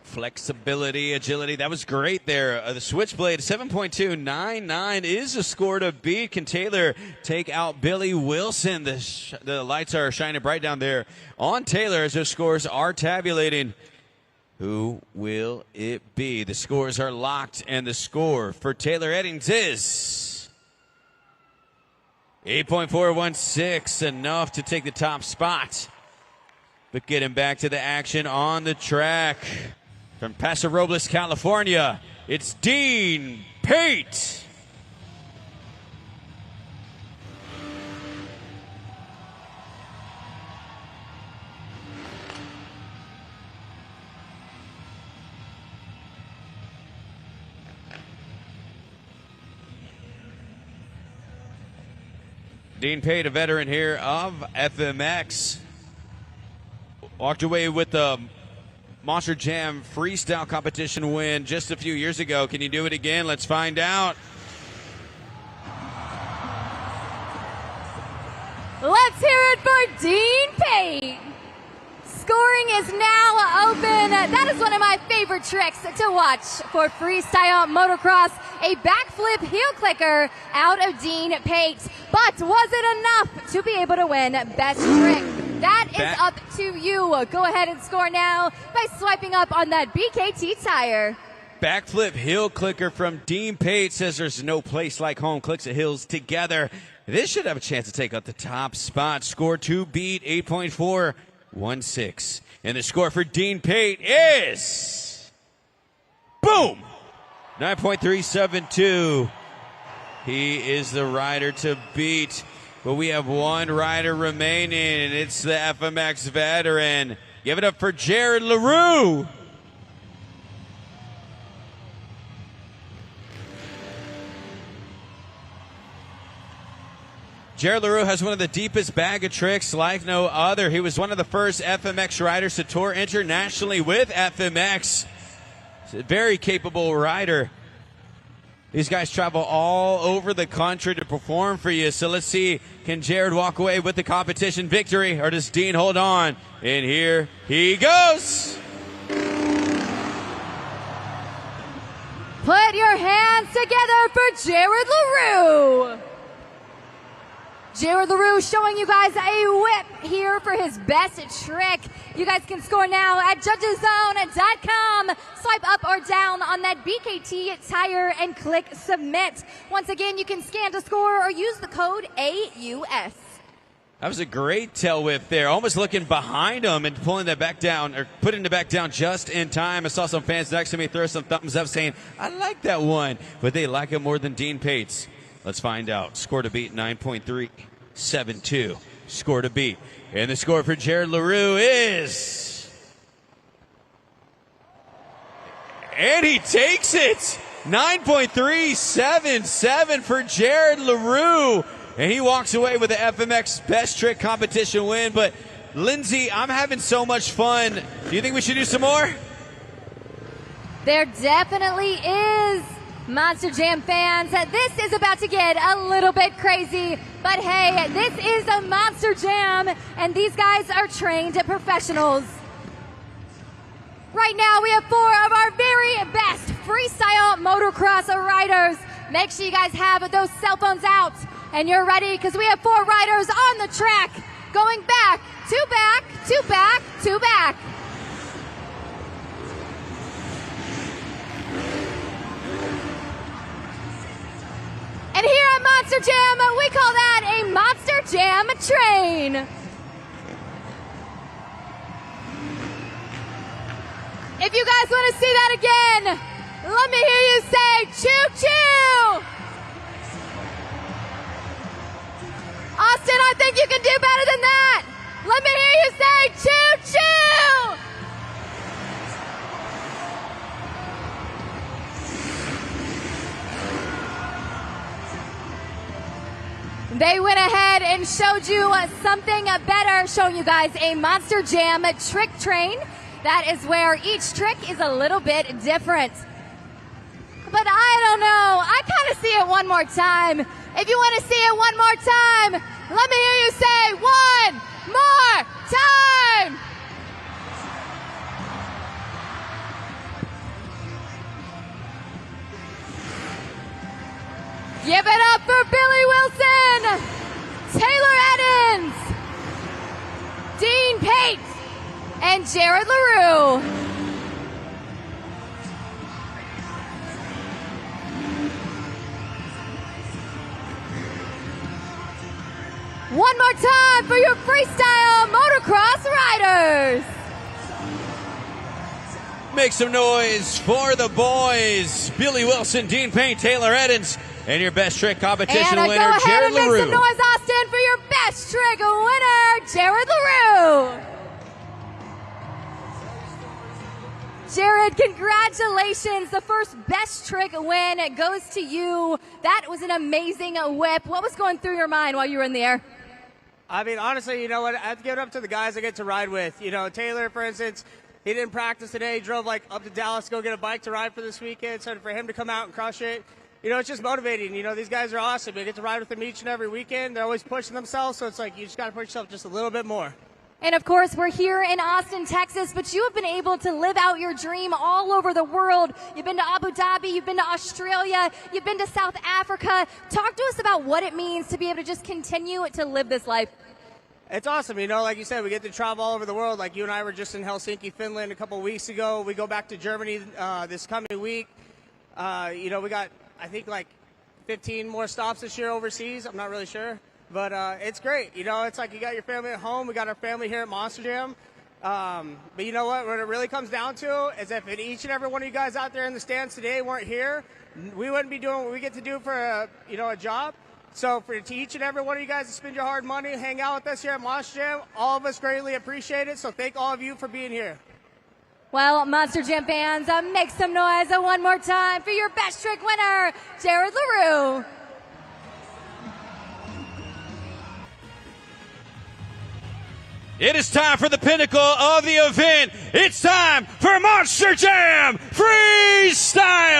Speaker 2: Flexibility, agility, that was great there. The switchblade, 7.299 is a score to beat. Can Taylor take out Billy Wilson? The lights are shining bright down there on Taylor as those scores are tabulating. Who will it be? The scores are locked, and the score for Taylor Eddins is 8.416, enough to take the top spot. But getting back to the action on the track. From Paso Robles, California, it's Dean Pate. Dean Pate, a veteran here of FMX, walked away with the Monster Jam freestyle competition win just a few years ago. Can you do it again? Let's find out.
Speaker 3: Let's hear it for Dean Pate. Scoring is now open. That is one of my favorite tricks to watch for freestyle motocross. A backflip heel clicker out of Dean Pate. But was it enough to be able to win Best Trick? That is up to you. Go ahead and score now by swiping up on that BKT tire.
Speaker 2: Backflip heel clicker from Dean Pate says there's no place like home. Clicks the heels together. This should have a chance to take out the top spot. Score to beat 8.416. And the score for Dean Pate is boom, 9.372. He is the rider to beat. But we have one rider remaining, and it's the FMX veteran. Give it up for Jared LaRue. Jared LaRue has one of the deepest bag of tricks like no other. He was one of the first FMX riders to tour internationally with FMX. He's a very capable rider. These guys travel all over the country to perform for you. So let's see, can Jared walk away with the competition victory, or does Dean hold on? And here he goes.
Speaker 3: Put your hands together for Jared LaRue. Jared LaRue showing you guys a whip here for his best trick. You guys can score now at judgeszone.com. Swipe up or down on that BKT tire and click submit. Once again, you can scan to score or use the code AUS.
Speaker 2: That was a great tail whip there. Almost looking behind him and pulling that back down, or putting it back down just in time. I saw some fans next to me throw some thumbs up saying, I like that one, but they like it more than Dean Pates. Let's find out. Score to beat 9.372. Score to beat. And the score for Jared LaRue is... And he takes it! 9.377 for Jared LaRue. And he walks away with the FMX Best Trick Competition win. But, Lindsay, I'm having so much fun. Do you think we should do some more?
Speaker 3: There definitely is. Monster Jam fans, this is about to get a little bit crazy, but hey, this is a Monster Jam, and these guys are trained professionals. Right now, we have 4 of our very best freestyle motocross riders. Make sure you guys have those cell phones out, and you're ready, because we have 4 riders on the track, going back, to back, to back, to back. And here at Monster Jam, we call that a Monster Jam train. If you guys want to see that again, let me hear you say choo-choo. Austin, I think you can do better than that. Let me hear you say choo-choo. They went ahead and showed you something better, showing you guys a Monster Jam trick train. That is where each trick is a little bit different. But I don't know, I kind of see it one more time. If you want to see it one more time, let me hear you say one more time. Give it up for Billy Wilson, Taylor Eddins, Dean Pate, and Jared LaRue. One more time for your freestyle motocross riders.
Speaker 2: Make some noise for the boys. Billy Wilson, Dean Payne, Taylor Eddins, and your best trick competition
Speaker 3: and
Speaker 2: winner,
Speaker 3: go ahead
Speaker 2: Jared
Speaker 3: and make
Speaker 2: LaRue.
Speaker 3: some noise, Austin, for your best trick winner, Jared LaRue. Jared, congratulations. The first best trick win goes to you. That was an amazing whip. What was going through your mind while you were in the air?
Speaker 6: I mean, honestly, you know what? I have to give it up to the guys I get to ride with. You know, Taylor, for instance, he didn't practice today. He drove like up to Dallas to go get a bike to ride for this weekend. So for him to come out and crush it, you know, it's just motivating. You know, these guys are awesome. You get to ride with them each and every weekend. They're always pushing themselves. So it's like you just got to push yourself just a little bit more.
Speaker 3: And of course, we're here in Austin, Texas, but you have been able to live out your dream all over the world. You've been to Abu Dhabi, you've been to Australia, you've been to South Africa. Talk to us about what it means to be able to just continue to live this life.
Speaker 6: It's awesome. You know, like you said, we get to travel all over the world. Like you and I were just in Helsinki, Finland a couple of weeks ago. We go back to Germany this coming week. You know, we got, I think, like 15 more stops this year overseas. I'm not really sure. But it's great. You know, it's like you got your family at home. We got our family here at Monster Jam. But you know what? What it really comes down to is if each and every one of you guys out there in the stands today weren't here, we wouldn't be doing what we get to do for a job. So for each and every one of you guys to spend your hard money, hang out with us here at Monster Jam, all of us greatly appreciate it. So thank all of you for being here.
Speaker 3: Well, Monster Jam fans, make some noise one more time for your best trick winner, Jared LaRue.
Speaker 2: It is time for the pinnacle of the event. It's time for Monster Jam Freestyle.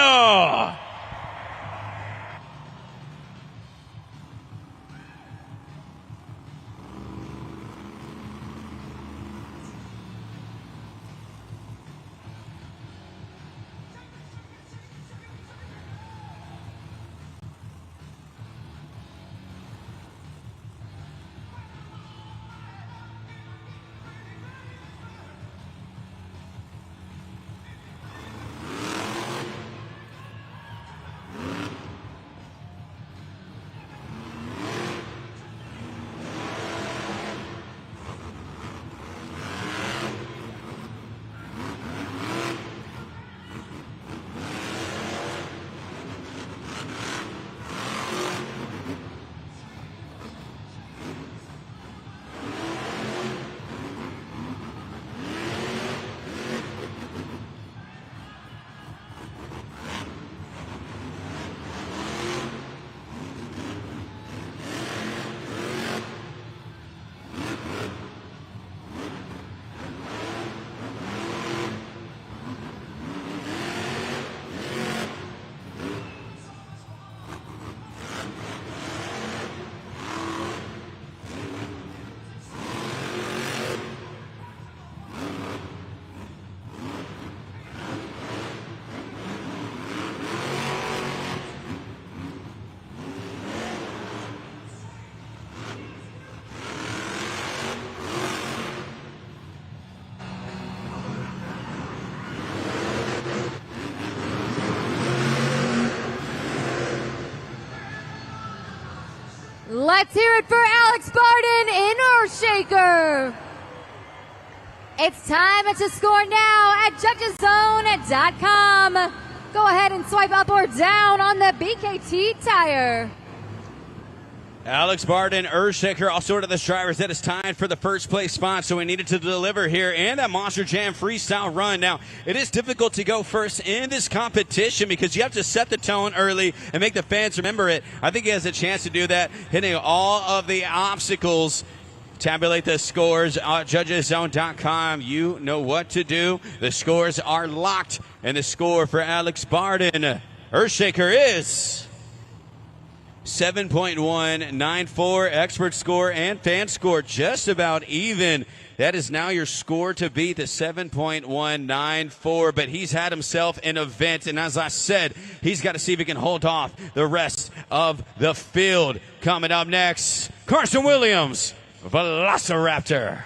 Speaker 3: Let's hear it for Alex Barden in Earthshaker. It's time to score now at judgeszone.com. Go ahead and swipe up or down on the BKT tire.
Speaker 2: Alex Barden, Earthshaker, all sorted the drivers. That is time for the first place spot, so we needed to deliver here and that Monster Jam freestyle run. Now, it is difficult to go first in this competition because you have to set the tone early and make the fans remember it. I think he has a chance to do that, hitting all of the obstacles. Tabulate the scores at judgeszone.com. You know what to do. The scores are locked, and the score for Alex Barden, Earthshaker, is 7.194. Expert score and fan score just about even. That is now your score to beat, the 7.194. But he's had himself an event, and as I said, he's got to see if he can hold off the rest of the field. Coming up next, Carson Williams, Velociraptor.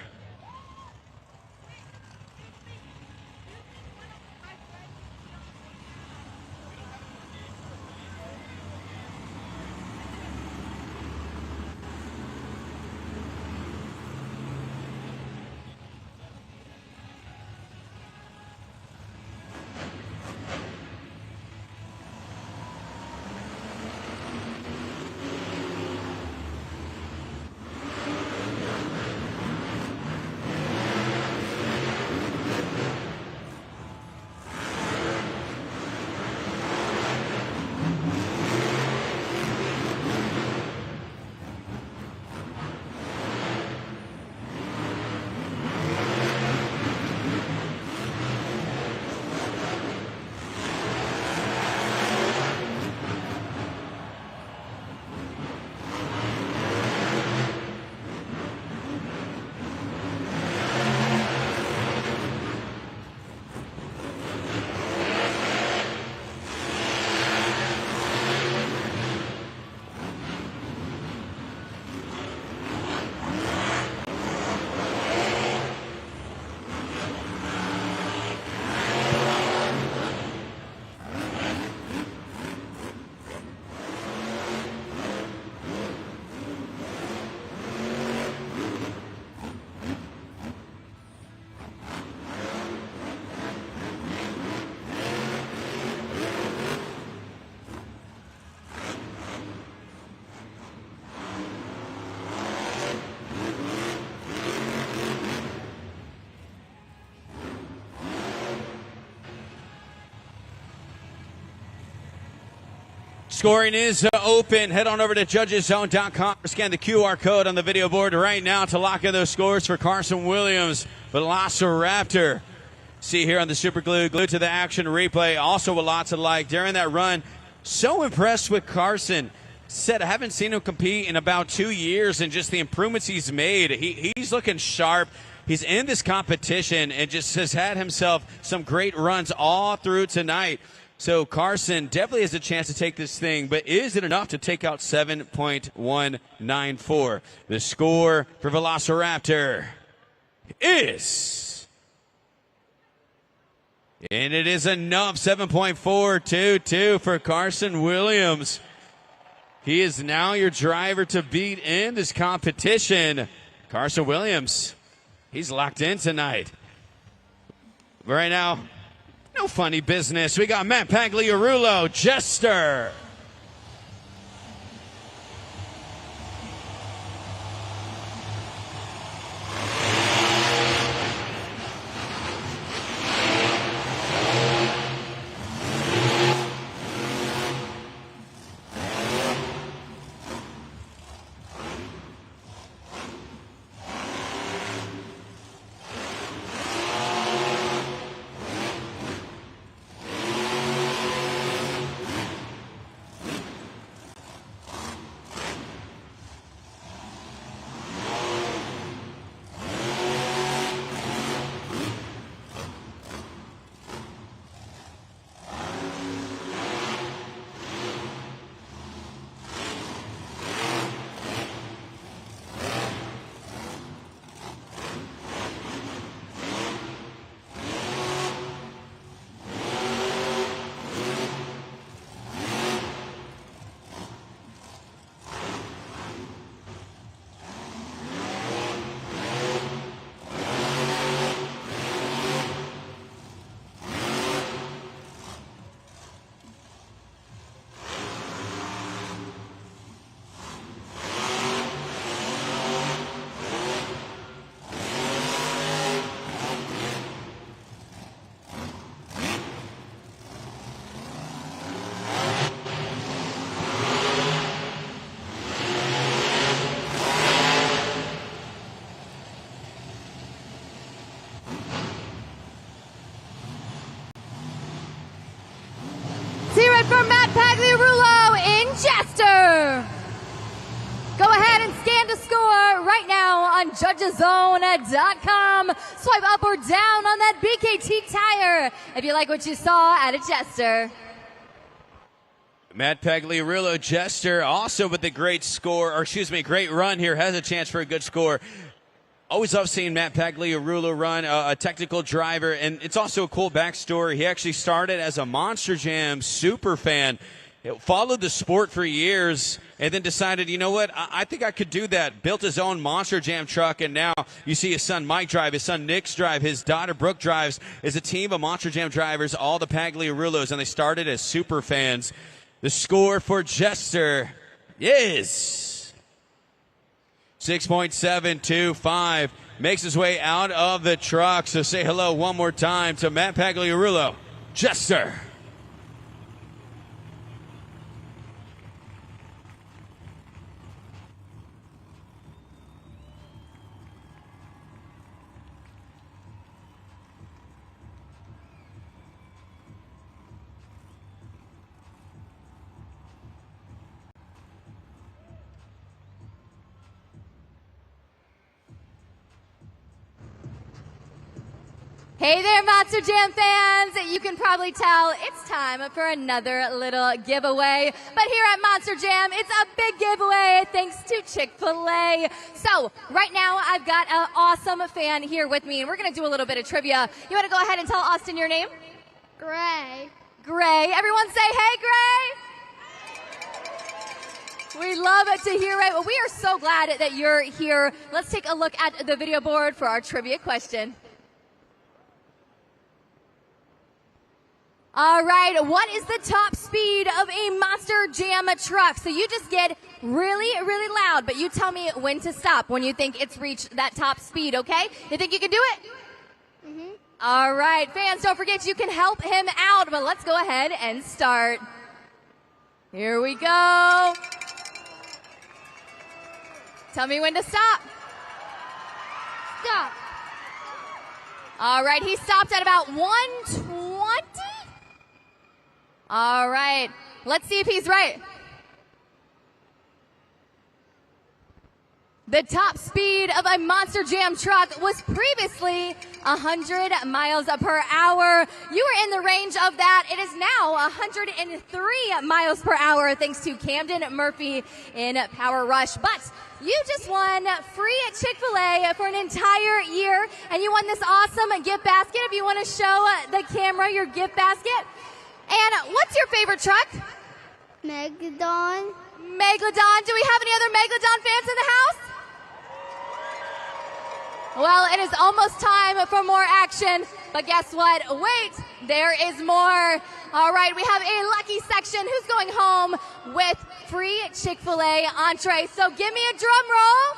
Speaker 2: Scoring is open. Head on over to judgeszone.com or scan the QR code on the video board right now to lock in those scores for Carson Williams, Velociraptor. See here on the Super Glue, glued to the action replay. Also with lots of like during that run. So impressed with Carson. Said I haven't seen him compete in about 2 years, and just the improvements he's made. He's looking sharp. He's in this competition and just has had himself some great runs all through tonight. So Carson definitely has a chance to take this thing, but is it enough to take out 7.194? The score for Velociraptor is, and it is enough, 7.422 for Carson Williams. He is now your driver to beat in this competition. Carson Williams, he's locked in tonight. Right now, no funny business. We got Matt Pagliarulo, Jester.
Speaker 3: For Matt Pagliarulo in Jester. Go ahead and scan to score right now on judgeszone.com. Swipe up or down on that BKT tire if you like what you saw at a Jester.
Speaker 2: Matt Pagliarulo, Jester, also with the great score, or excuse me, great run here, has a chance for a good score. Always love seeing Matt Pagliarulo run, a technical driver, and it's also a cool backstory. He actually started as a Monster Jam super fan, followed the sport for years, and then decided, you know what, I think I could do that. Built his own Monster Jam truck, and now you see his son Mike drive, his son Nick's drive, his daughter Brooke drives. Is a team of Monster Jam drivers, all the Pagliarulos, and they started as super fans. The score for Jester is 6.725. Makes his way out of the truck. So say hello one more time to Matt Pagliarulo, Jester.
Speaker 3: Hey there, Monster Jam fans! You can probably tell it's time for another little giveaway. But here at Monster Jam, it's a big giveaway thanks to Chick-fil-A. So, right now, I've got an awesome fan here with me, and we're going to do a little bit of trivia. You want to go ahead and tell Austin your name?
Speaker 7: Gray.
Speaker 3: Gray. Everyone say, hey, Gray! We love it to hear it. Well, we are so glad that you're here. Let's take a look at the video board for our trivia question. All right, what is the top speed of a Monster Jam truck? So you just get really, really loud, but you tell me when to stop when you think it's reached that top speed, okay? You think you can do it?
Speaker 7: Mm-hmm.
Speaker 3: All right, fans, don't forget you can help him out, but let's go ahead and start. Here we go. Tell me when to stop.
Speaker 7: Stop.
Speaker 3: All right, he stopped at about 120. All right, let's see if he's right. The top speed of a Monster Jam truck was previously 100 miles per hour. You were in the range of that. It is now 103 miles per hour thanks to Camden Murphy in Power Rush. But you just won free Chick-fil-A for an entire year, and you won this awesome gift basket. If you want to show the camera your gift basket. And what's your favorite truck?
Speaker 7: Megalodon.
Speaker 3: Megalodon. Do we have any other Megalodon fans in the house? Well, it is almost time for more action, but guess what? Wait, there is more. All right, we have a lucky section. Who's going home with free Chick-fil-A entree? So give me a drum roll.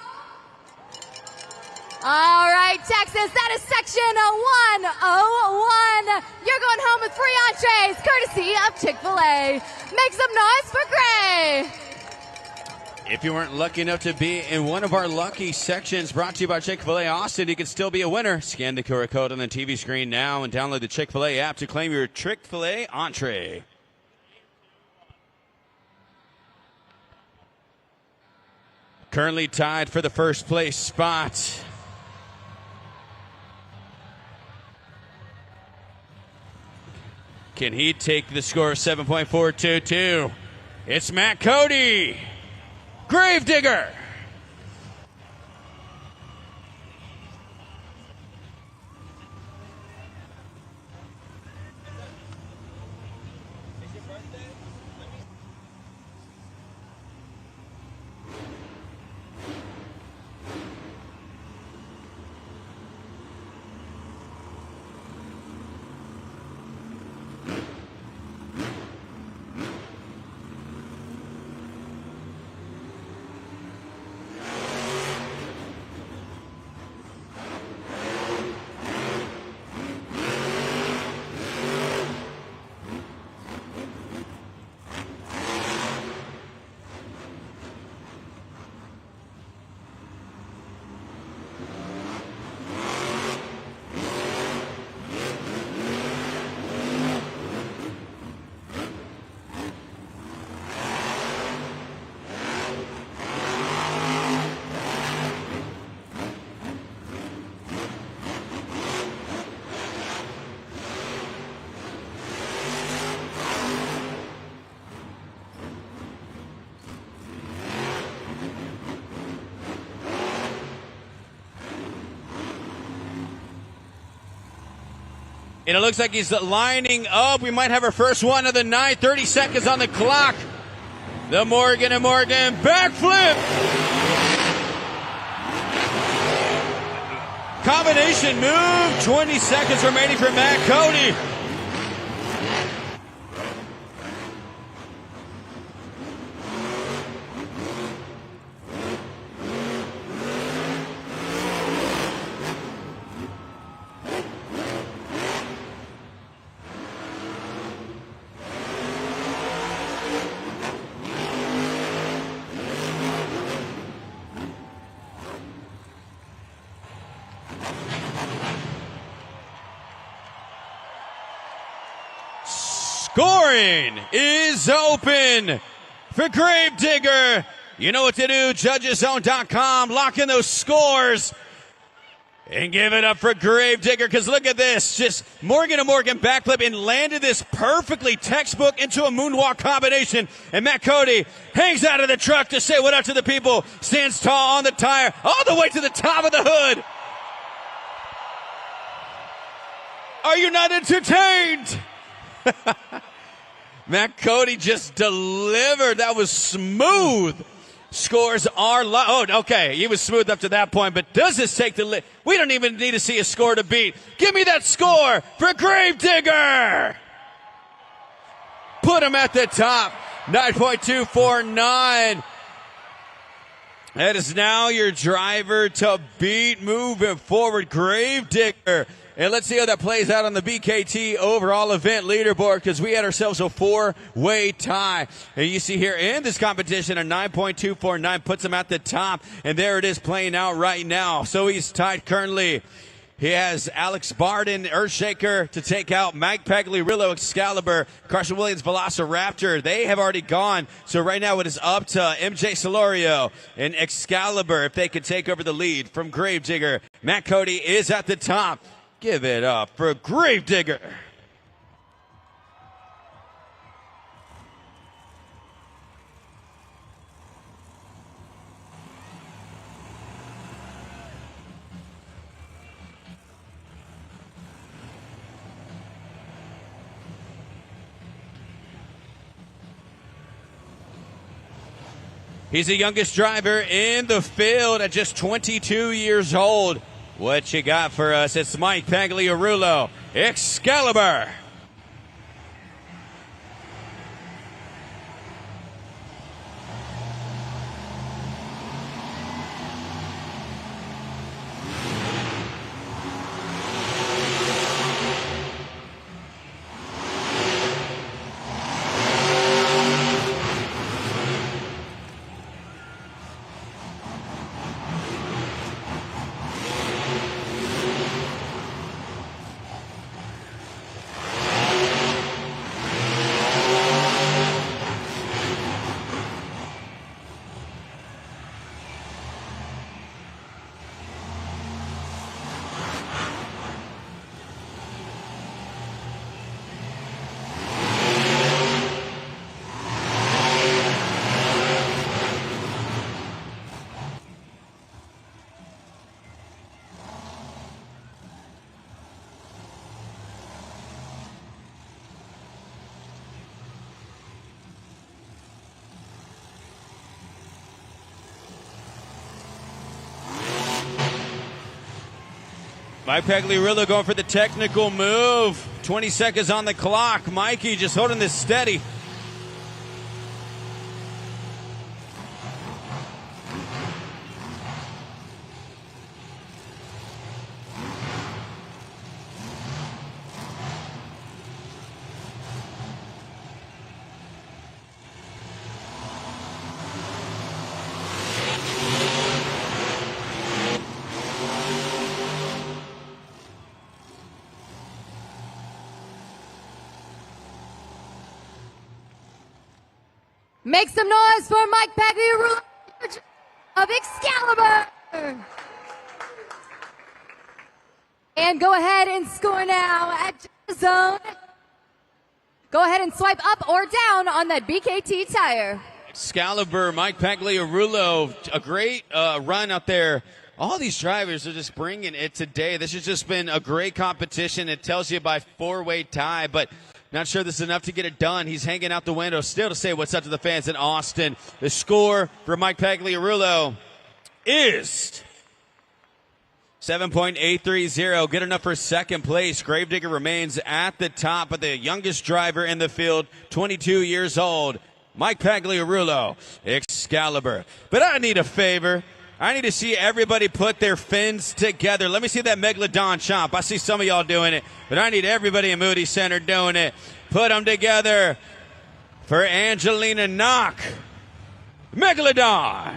Speaker 3: All right, Texas, that is section 101. You're going home with free entrees, courtesy of Chick-fil-A. Make some noise for Gray.
Speaker 2: If you weren't lucky enough to be in one of our lucky sections brought to you by Chick-fil-A Austin, you can still be a winner. Scan the QR code on the TV screen now and download the Chick-fil-A app to claim your Chick-fil-A entree. Currently tied for the first place spot. Can he take the score of 7.422? It's Matt Cody. Gravedigger. And it looks like he's lining up. We might have our first one of the night. 30 seconds on the clock. The Morgan & Morgan backflip. Combination move. 20 seconds remaining for Matt Cody. Scoring is open for Gravedigger. You know what to do, judgeszone.com. Lock in those scores and give it up for Gravedigger, because look at this. Just Morgan & Morgan backflip and landed this perfectly textbook into a moonwalk combination. And Matt Cody hangs out of the truck to say what up to the people. Stands tall on the tire all the way to the top of the hood. Are you not entertained? Matt Cody just delivered. That was smooth. Scores are okay. He was smooth up to that point, but does this take the lead? We don't even need to see a score to beat. Give me that score for Gravedigger. Put him at the top. 9.249. That is now your driver to beat moving forward. Gravedigger And let's see how that plays out on the BKT overall event leaderboard, because we had ourselves a four-way tie. And you see here in this competition, a 9.249 puts him at the top. And there it is playing out right now. So he's tied currently. He has Alex Barden, Earthshaker, to take out Mike Pagliarillo, Excalibur, Carson Williams, Velociraptor. They have already gone. So right now it is up to MJ Solorio and Excalibur if they could take over the lead from Gravedigger. Matt Cody is at the top. Give it up for Gravedigger. He's the youngest driver in the field at just 22 years old. What you got for us? It's Mike Pagliarillo, Excalibur. Mike Pagliarillo going for the technical move. 20 seconds on the clock. Mikey just holding this steady.
Speaker 3: Make some noise for Mike Pagliarillo of Excalibur. And go ahead and score now at zone. Go ahead and swipe up or down on that BKT tire.
Speaker 2: Excalibur, Mike Pagliarillo, a great run out there. All these drivers are just bringing it today. This has just been a great competition. It tells you by four-way tie, but not sure this is enough to get it done. He's hanging out the window still to say what's up to the fans in Austin. The score for Mike Pagliarillo is 7.830. Good enough for second place. Gravedigger remains at the top, but the youngest driver in the field, 22 years old, Mike Pagliarillo, Excalibur. But I need a favor. I need to see everybody put their fins together. Let me see that Megalodon chomp. I see some of y'all doing it, but I need everybody in Moody Center doing it. Put them together for Angelina Knock. Megalodon.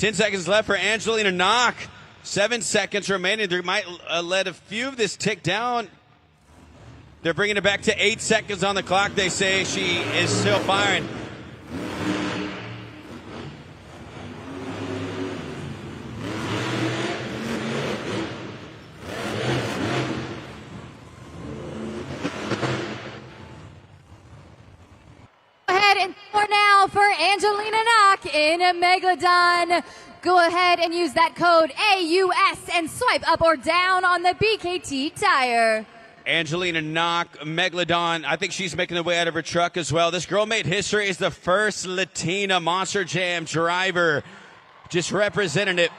Speaker 2: 10 seconds left for Angelina Knock. 7 seconds remaining. They might let a few of this tick down. They're bringing it back to 8 seconds on the clock. They say she is still firing.
Speaker 3: Ahead and for now for Angelina Knock in a Megalodon. Go ahead and use that code AUS and swipe up or down on the BKT tire.
Speaker 2: Angelina Knock, Megalodon. I think she's making the way out of her truck as well. This girl made history as the first Latina Monster Jam driver. Just representing it.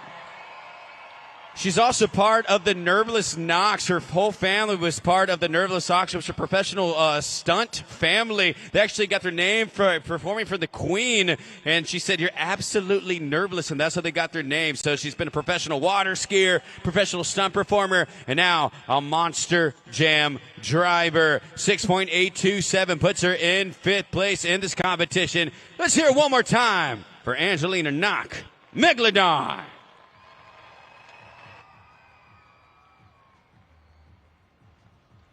Speaker 2: She's also part of the Nerveless Knocks. Her whole family was part of the Nerveless Knocks, which was a professional stunt family. They actually got their name for performing for the Queen. And she said, "You're absolutely nerveless," and that's how they got their name. So she's been a professional water skier, professional stunt performer, and now a Monster Jam driver. 6.827 puts her in 5th place in this competition. Let's hear it one more time for Angelina Knock, Megalodon.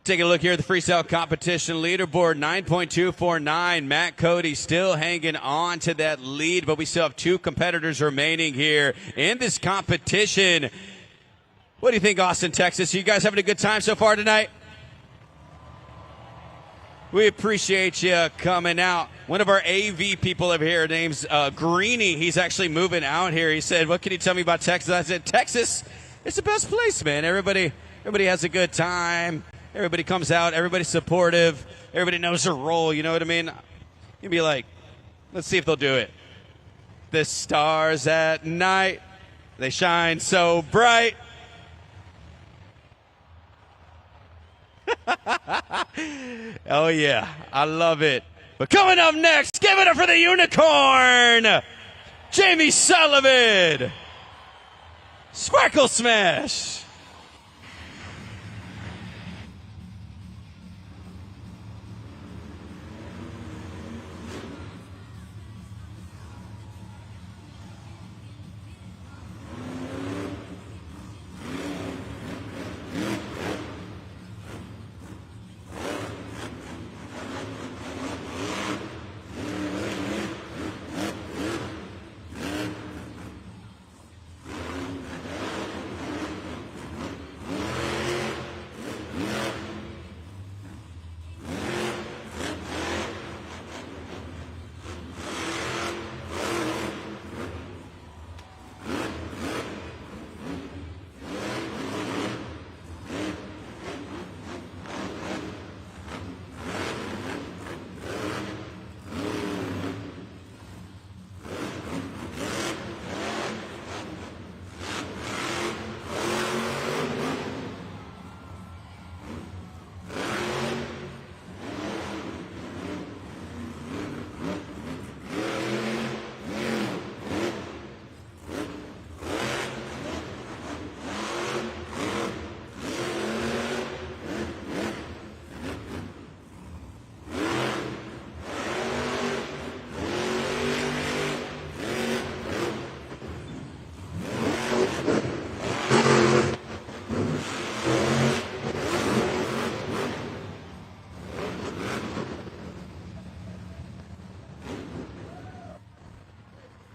Speaker 2: Take a look here at the freestyle competition leaderboard. 9.249. Matt Cody still hanging on to that lead, but we still have 2 competitors remaining here in this competition. What do you think, Austin, Texas? You guys having a good time so far tonight? We appreciate you coming out. One of our AV people over here, name's Greeny. He's actually moving out here. He said, "What can you tell me about Texas?" I said, "Texas, it's the best place, man. Everybody has a good time. Everybody comes out. Everybody's supportive. Everybody knows their role." You know what I mean? You'd be like, let's see if they'll do it. The stars at night, they shine so bright. Oh, yeah. I love it. But coming up next, give it up for the unicorn, Jamie Sullivan. Sparkle Smash.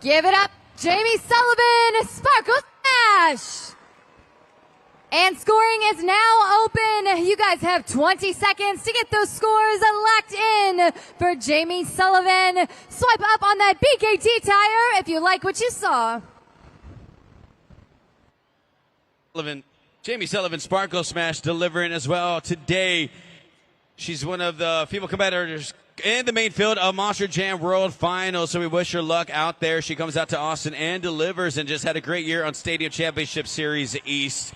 Speaker 3: Give it up, Jamie Sullivan, Sparkle Smash. And scoring is now open. You guys have 20 seconds to get those scores locked in for Jamie Sullivan. Swipe up on that BKT tire if you like what you saw.
Speaker 2: Jamie Sullivan, Sparkle Smash delivering as well today. She's one of the female competitors in the main field of Monster Jam World Finals, so we wish her luck out there. She comes out to Austin and delivers, and just had a great year on Stadium Championship Series East,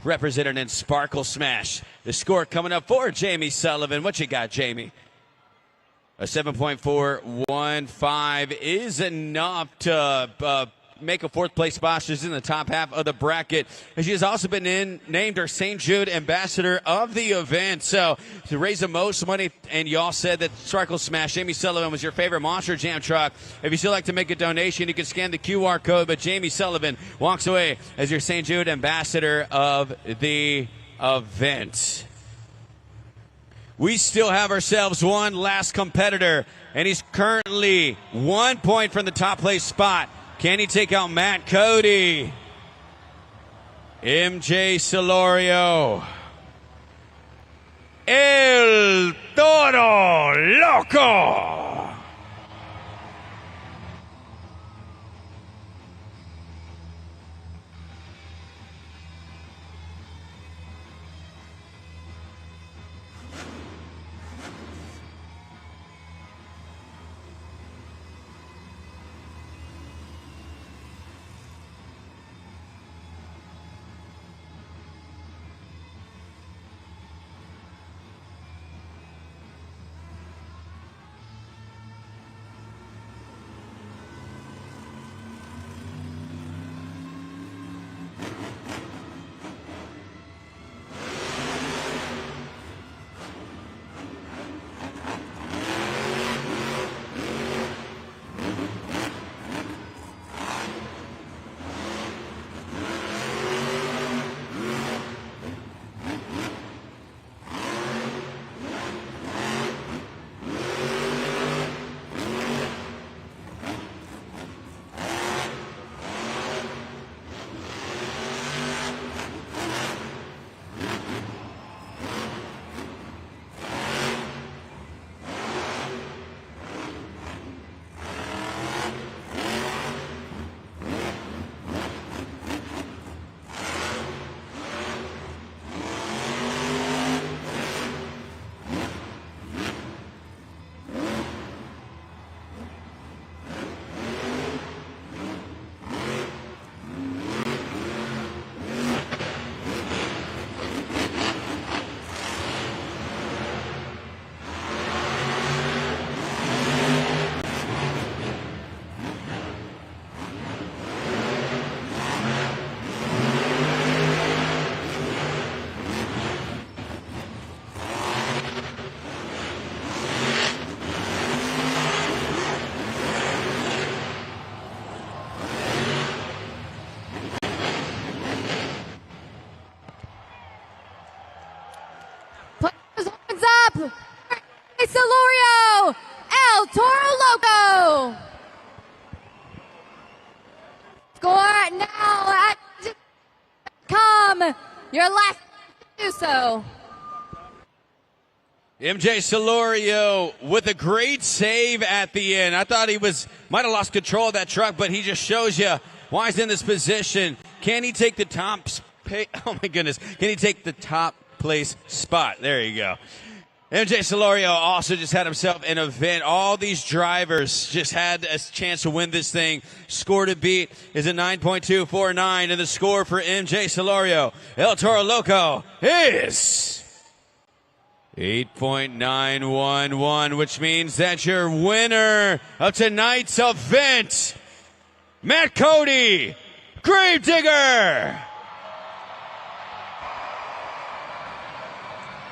Speaker 2: represented in Sparkle Smash. The score coming up for Jamie Sullivan. What you got, Jamie? A 7.415 is enough to make a fourth place spot. She's in the top half of the bracket. And she has also been named our St. Jude Ambassador of the event. So to raise the most money, and y'all said that Sparkle Smash Jamie Sullivan was your favorite Monster Jam truck. If you still like to make a donation, you can scan the QR code, but Jamie Sullivan walks away as your St. Jude Ambassador of the event. We still have ourselves one last competitor, and he's currently 1 point from the top place spot. Can he take out Matt Cody? MJ Solorio. El Toro Loco.
Speaker 3: Solorio, El Toro Loco. Score now at your last to do so.
Speaker 2: MJ Solorio with a great save at the end. I thought he might have lost control of that truck, but he just shows you why he's in this position. Can he take the oh my goodness. Can he take the top place spot? There you go. MJ Solorio also just had himself an event. All these drivers just had a chance to win this thing. Score to beat is a 9.249, and the score for MJ Solorio, El Toro Loco, is 8.911, which means that your winner of tonight's event, Matt Cody, Gravedigger,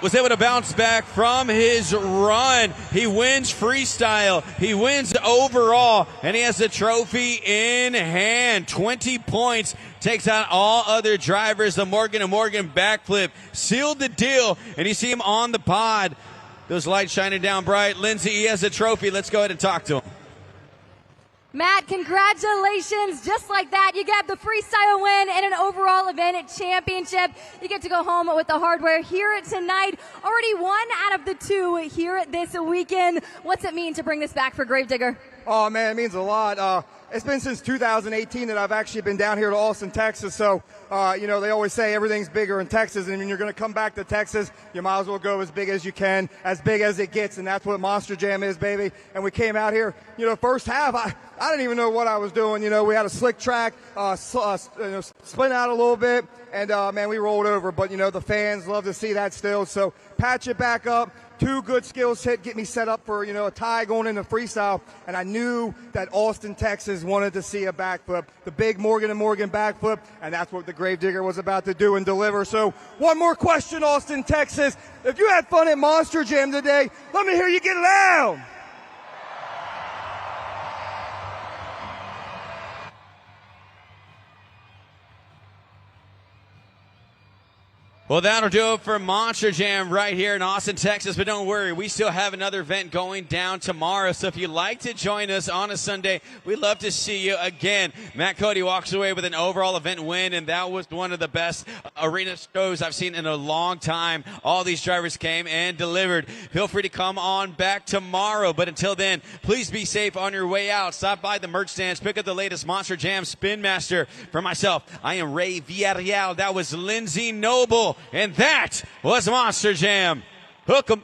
Speaker 2: was able to bounce back from his run. He wins freestyle. He wins overall, and he has the trophy in hand. 20 points. Takes out all other drivers. The Morgan & Morgan backflip sealed the deal, and you see him on the pod. Those lights shining down bright. Lindsay, he has a trophy. Let's go ahead and talk to him.
Speaker 3: Matt, congratulations. Just like that, you get the freestyle win and an overall event championship. You get to go home with the hardware here tonight. Already one out of the two here this weekend. What's it mean to bring this back for Gravedigger?
Speaker 8: Oh, man, it means a lot. It's been since 2018 that I've actually been down here to Austin, Texas. So, they always say everything's bigger in Texas. And when you're going to come back to Texas, you might as well go as big as you can, as big as it gets. And that's what Monster Jam is, baby. And we came out here, first half, I didn't even know what I was doing. We had a slick track, spin out a little bit. And, man, we rolled over. But, the fans love to see that still. So patch it back up. 2 good skills hit, get me set up for, a tie going into freestyle. And I knew that Austin, Texas wanted to see a backflip, the big Morgan and Morgan backflip, and that's what the Gravedigger was about to do and deliver. So one more question, Austin, Texas. If you had fun at Monster Jam today, let me hear you get loud.
Speaker 2: Well, that'll do it for Monster Jam right here in Austin, Texas. But don't worry, we still have another event going down tomorrow. So if you'd like to join us on a Sunday, we'd love to see you again. Matt Cody walks away with an overall event win, and that was one of the best arena shows I've seen in a long time. All these drivers came and delivered. Feel free to come on back tomorrow. But until then, please be safe on your way out. Stop by the merch stands. Pick up the latest Monster Jam Spin Master. For myself, I am Ray Villarreal. That was Lindsay Noble. And that was Monster Jam. Hook 'em.